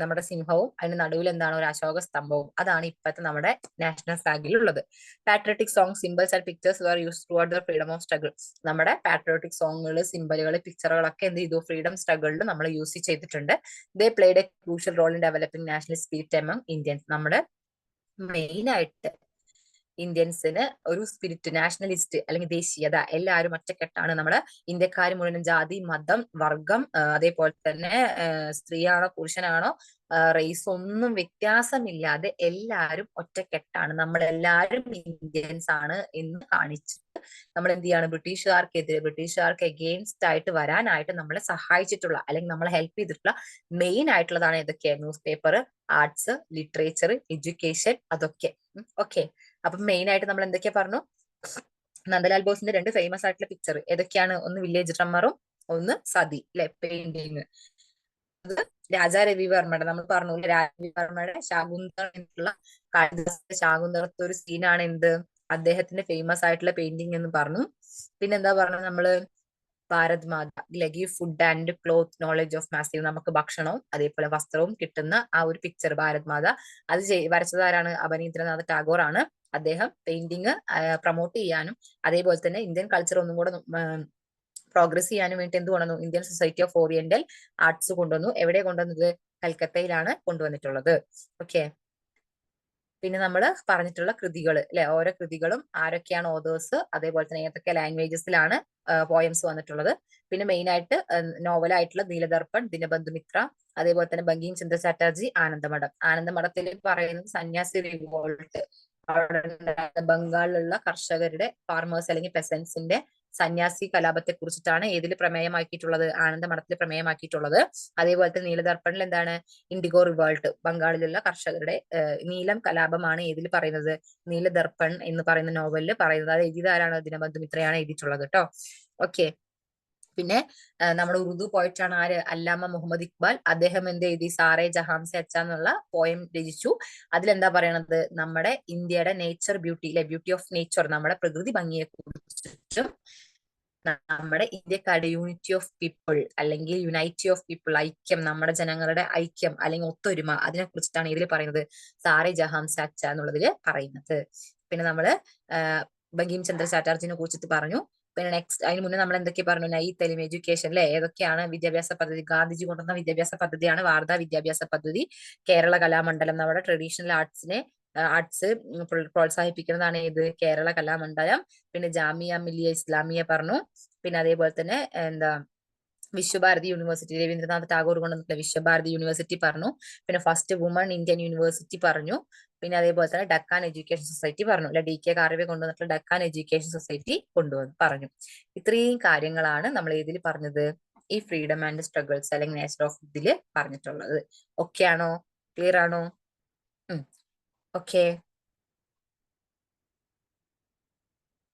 നമ്മുടെ സിംഹവും അതിന് നടുവിൽ എന്താണ്? ഒരു അശോക സ്തംഭവും. അതാണ് ഇപ്പോഴത്തെ നമ്മുടെ നാഷണൽ ഫ്ലാഗിൽ ഉള്ളത്. Patriotic song, symbols and pictures were use throughout the freedom of struggle. നമ്മുടെ പാട്രിയോട്ടിക് സോങ്ങുകൾ, സിംബലുകൾ, പിക്ചറുകളൊക്കെ എന്ത് ചെയ്തു? ഫ്രീഡം സ്ട്രഗിളിൽ നമ്മൾ യൂസ് ചെയ്തിട്ടുണ്ട്. They played a crucial role in developing national spirit among Indians. നമ്മുടെ മെയിൻ ആയിട്ട് ഇന്ത്യൻസിന് ഒരു സ്പിരിറ്റ്, നാഷണലിസ്റ്റ് അല്ലെങ്കിൽ ദേശീയത, എല്ലാവരും ഒറ്റക്കെട്ടാണ്. നമ്മുടെ ഇന്ത്യക്കാർ മുഴുവൻ ജാതി, മതം, വർഗം, അതേപോലെ തന്നെ സ്ത്രീയാണോ പുരുഷനാണോ റേസ് ഒന്നും വ്യത്യാസമില്ലാതെ എല്ലാവരും ഒറ്റക്കെട്ടാണ്, നമ്മളെല്ലാവരും ഇന്ത്യൻസ് ആണ് എന്ന് കാണിച്ചിട്ട് നമ്മൾ എന്ത് ചെയ്യാണ്? ബ്രിട്ടീഷുകാർക്ക് എഗെയിൻസ്റ്റ് ആയിട്ട് വരാനായിട്ട് നമ്മളെ സഹായിച്ചിട്ടുള്ള അല്ലെങ്കിൽ നമ്മളെ ഹെൽപ്പ് ചെയ്തിട്ടുള്ള മെയിൻ ആയിട്ടുള്ളതാണ് ഏതൊക്കെ? News paper, arts, literature, education, അതൊക്കെ. ഓക്കെ. അപ്പൊ മെയിൻ ആയിട്ട് നമ്മൾ എന്തൊക്കെയാ പറഞ്ഞു? നന്ദലാൽ ബോസിന്റെ 2 ഫേമസ് ആയിട്ടുള്ള പിക്ചർ ഏതൊക്കെയാണ്? ഒന്ന് വില്ലേജ് ഡ്രമ്മറും ഒന്ന് സതി, അല്ലെ, പെയിന്റിങ്. രാജാ രവിവർമ്മയുടെ, നമ്മൾ പറഞ്ഞു രവിവർമ്മയുടെ ശാകുന്തള, കാളിദാസന്റെ ശാകുന്തളത്തെ ഒരു സീനാണ് എന്ത്? അദ്ദേഹത്തിന്റെ ഫേമസ് ആയിട്ടുള്ള പെയിന്റിങ് എന്ന് പറഞ്ഞു. പിന്നെന്താ പറഞ്ഞത് നമ്മള്? Bharat Mata, give food and cloth knowledge of masses. നമുക്ക് ഭക്ഷണവും അതേപോലെ വസ്ത്രവും കിട്ടുന്ന ആ ഒരു പിക്ചർ ഭാരത് മാത, അത് വരച്ചത് ആരാണ്? അവനീന്ദ്രനാഥ് ടാഗോർ ആണ്. അദ്ദേഹം പെയിന്റിങ് പ്രൊമോട്ട് ചെയ്യാനും അതേപോലെ തന്നെ ഇന്ത്യൻ കൾച്ചർ ഒന്നും കൂടെ പ്രോഗ്രസ് ചെയ്യാനും വേണ്ടി എന്ത് കൊണ്ടുവന്നു? Indian society of oriental arts കൊണ്ടുവന്നു. എവിടെ കൊണ്ടുവന്നത്? കൽക്കത്തയിലാണ് കൊണ്ടുവന്നിട്ടുള്ളത്. ഓക്കെ. പിന്നെ നമ്മൾ പറഞ്ഞിട്ടുള്ള കൃതികൾ, അല്ലെ, ഓരോ കൃതികളും ആരൊക്കെയാണ് ഓതേഴ്സ്, അതേപോലെ തന്നെ ഏതൊക്കെ ലാംഗ്വേജസിലാണ് പോയംസ് വന്നിട്ടുള്ളത്. പിന്നെ മെയിൻ ആയിട്ട് നോവലായിട്ടുള്ള നീലദർപ്പൺ, ദിനബന്ധുമിത്ര, അതേപോലെ തന്നെ ബങ്കിം ചന്ദ്ര ചാറ്റർജി, ആനന്ദമഠത്തിൽ പറയുന്നത് സന്യാസി റിവോൾട്ട്, അവിടെ ബംഗാളിലുള്ള കർഷകരുടെ, ഫാർമേഴ്സ് അല്ലെങ്കിൽ പെസൻസിന്റെ സന്യാസി കലാപത്തെ കുറിച്ചിട്ടാണ് ഏതിൽ പ്രമേയമാക്കിയിട്ടുള്ളത്? ആനന്ദമഠത്തിൽ പ്രമേയമാക്കിയിട്ടുള്ളത്. അതേപോലെ തന്നെ നീലദർപ്പണിൽ എന്താണ്? ഇൻഡിഗോ റിവോൾട്ട്, ബംഗാളിലുള്ള കർഷകരുടെ നീലം കലാപമാണ് ഏതിൽ പറയുന്നത്? നീലദർപ്പൺ എന്ന് പറയുന്ന നോവലിൽ പറയുന്നത്. അത് എഴുതിയതാരാണ്? ദിനബന്ധുമിത്രയാണ് എഴുതിയിട്ടുള്ളത് കേട്ടോ. ഓക്കെ. പിന്നെ നമ്മുടെ ഉറുദു പോയിട്ടാണ് ആര്? അല്ലാമ മുഹമ്മദ് ഇക്ബാൽ. അദ്ദേഹം എന്ത് എഴുതി? സാറേ ജഹാംസെ അച്ച എന്നുള്ള പോയം രചിച്ചു. അതിലെന്താ പറയണത്? നമ്മുടെ ഇന്ത്യയുടെ നേച്ചർ ബ്യൂട്ടി, അല്ലെ, ബ്യൂട്ടി ഓഫ് നേച്ചർ, നമ്മുടെ പ്രകൃതി ഭംഗിയെ കുറിച്ചും നമ്മുടെ ഇന്ത്യക്കാരുടെ യൂണിറ്റി ഓഫ് പീപ്പിൾ അല്ലെങ്കിൽ യുണൈറ്റി ഓഫ് പീപ്പിൾ, ഐക്യം, നമ്മുടെ ജനങ്ങളുടെ ഐക്യം അല്ലെങ്കിൽ ഒത്തൊരുമ, അതിനെ കുറിച്ചിട്ടാണ് ഇതിൽ പറയുന്നത് സാറേ ജഹാംസെ അച്ച എന്നുള്ളതിൽ പറയുന്നത്. പിന്നെ നമ്മള് ബങ്കിം ചന്ദ്ര ചാറ്റർജിനെ കുറിച്ചിട്ട് പറഞ്ഞു. പിന്നെ നെക്സ്റ്റ് അതിന് മുന്നേ നമ്മൾ എന്തൊക്കെ പറഞ്ഞു? നൈ തെലിം എഡ്യൂക്കേഷൻ, അല്ലെ, ഏതൊക്കെയാണ് വിദ്യാഭ്യാസ പദ്ധതി? ഗാന്ധിജി കൊണ്ടുവന്ന വിദ്യാഭ്യാസ പദ്ധതിയാണ് വാർധ വിദ്യാഭ്യാസ പദ്ധതി. കേരള കലാമണ്ഡലം, നമ്മുടെ ട്രഡീഷണൽ ആർട്സ് പ്രോത്സാഹിപ്പിക്കുന്നതാണ് ഏത്? കേരള കലാമണ്ഡലം. പിന്നെ ജാമിയ മില്ലിയ ഇസ്ലാമിയ പറഞ്ഞു. പിന്നെ അതേപോലെ തന്നെ എന്താ? വിശ്വഭാരതി യൂണിവേഴ്സിറ്റി, രവീന്ദ്രനാഥ് ടാഗോർ കൊണ്ടുവന്നിട്ടുള്ള വിശ്വഭാരതി യൂണിവേഴ്സിറ്റി പറഞ്ഞു. പിന്നെ ഫസ്റ്റ് വുമൺ ഇന്ത്യൻ യൂണിവേഴ്സിറ്റി പറഞ്ഞു. പിന്നെ അതേപോലെ തന്നെ ഡക്കാൻ എഡ്യൂക്കേഷൻ സൊസൈറ്റി പറഞ്ഞു, അല്ലെ, DK കാർവെ കൊണ്ടുവന്നിട്ടുള്ള ഡക്കാൻ എഡ്യൂക്കേഷൻ സൊസൈറ്റി പറഞ്ഞു. ഇത്രയും കാര്യങ്ങളാണ് നമ്മൾ ഇതിൽ പറഞ്ഞത്? ഈ ഫ്രീഡം ആൻഡ് സ്ട്രഗിൾസ് അല്ലെങ്കിൽ നേച്ചർ ഓഫ് ഇതിൽ പറഞ്ഞിട്ടുള്ളത്. ഓക്കെ ആണോ? ക്ലിയർ ആണോ? ഓക്കെ.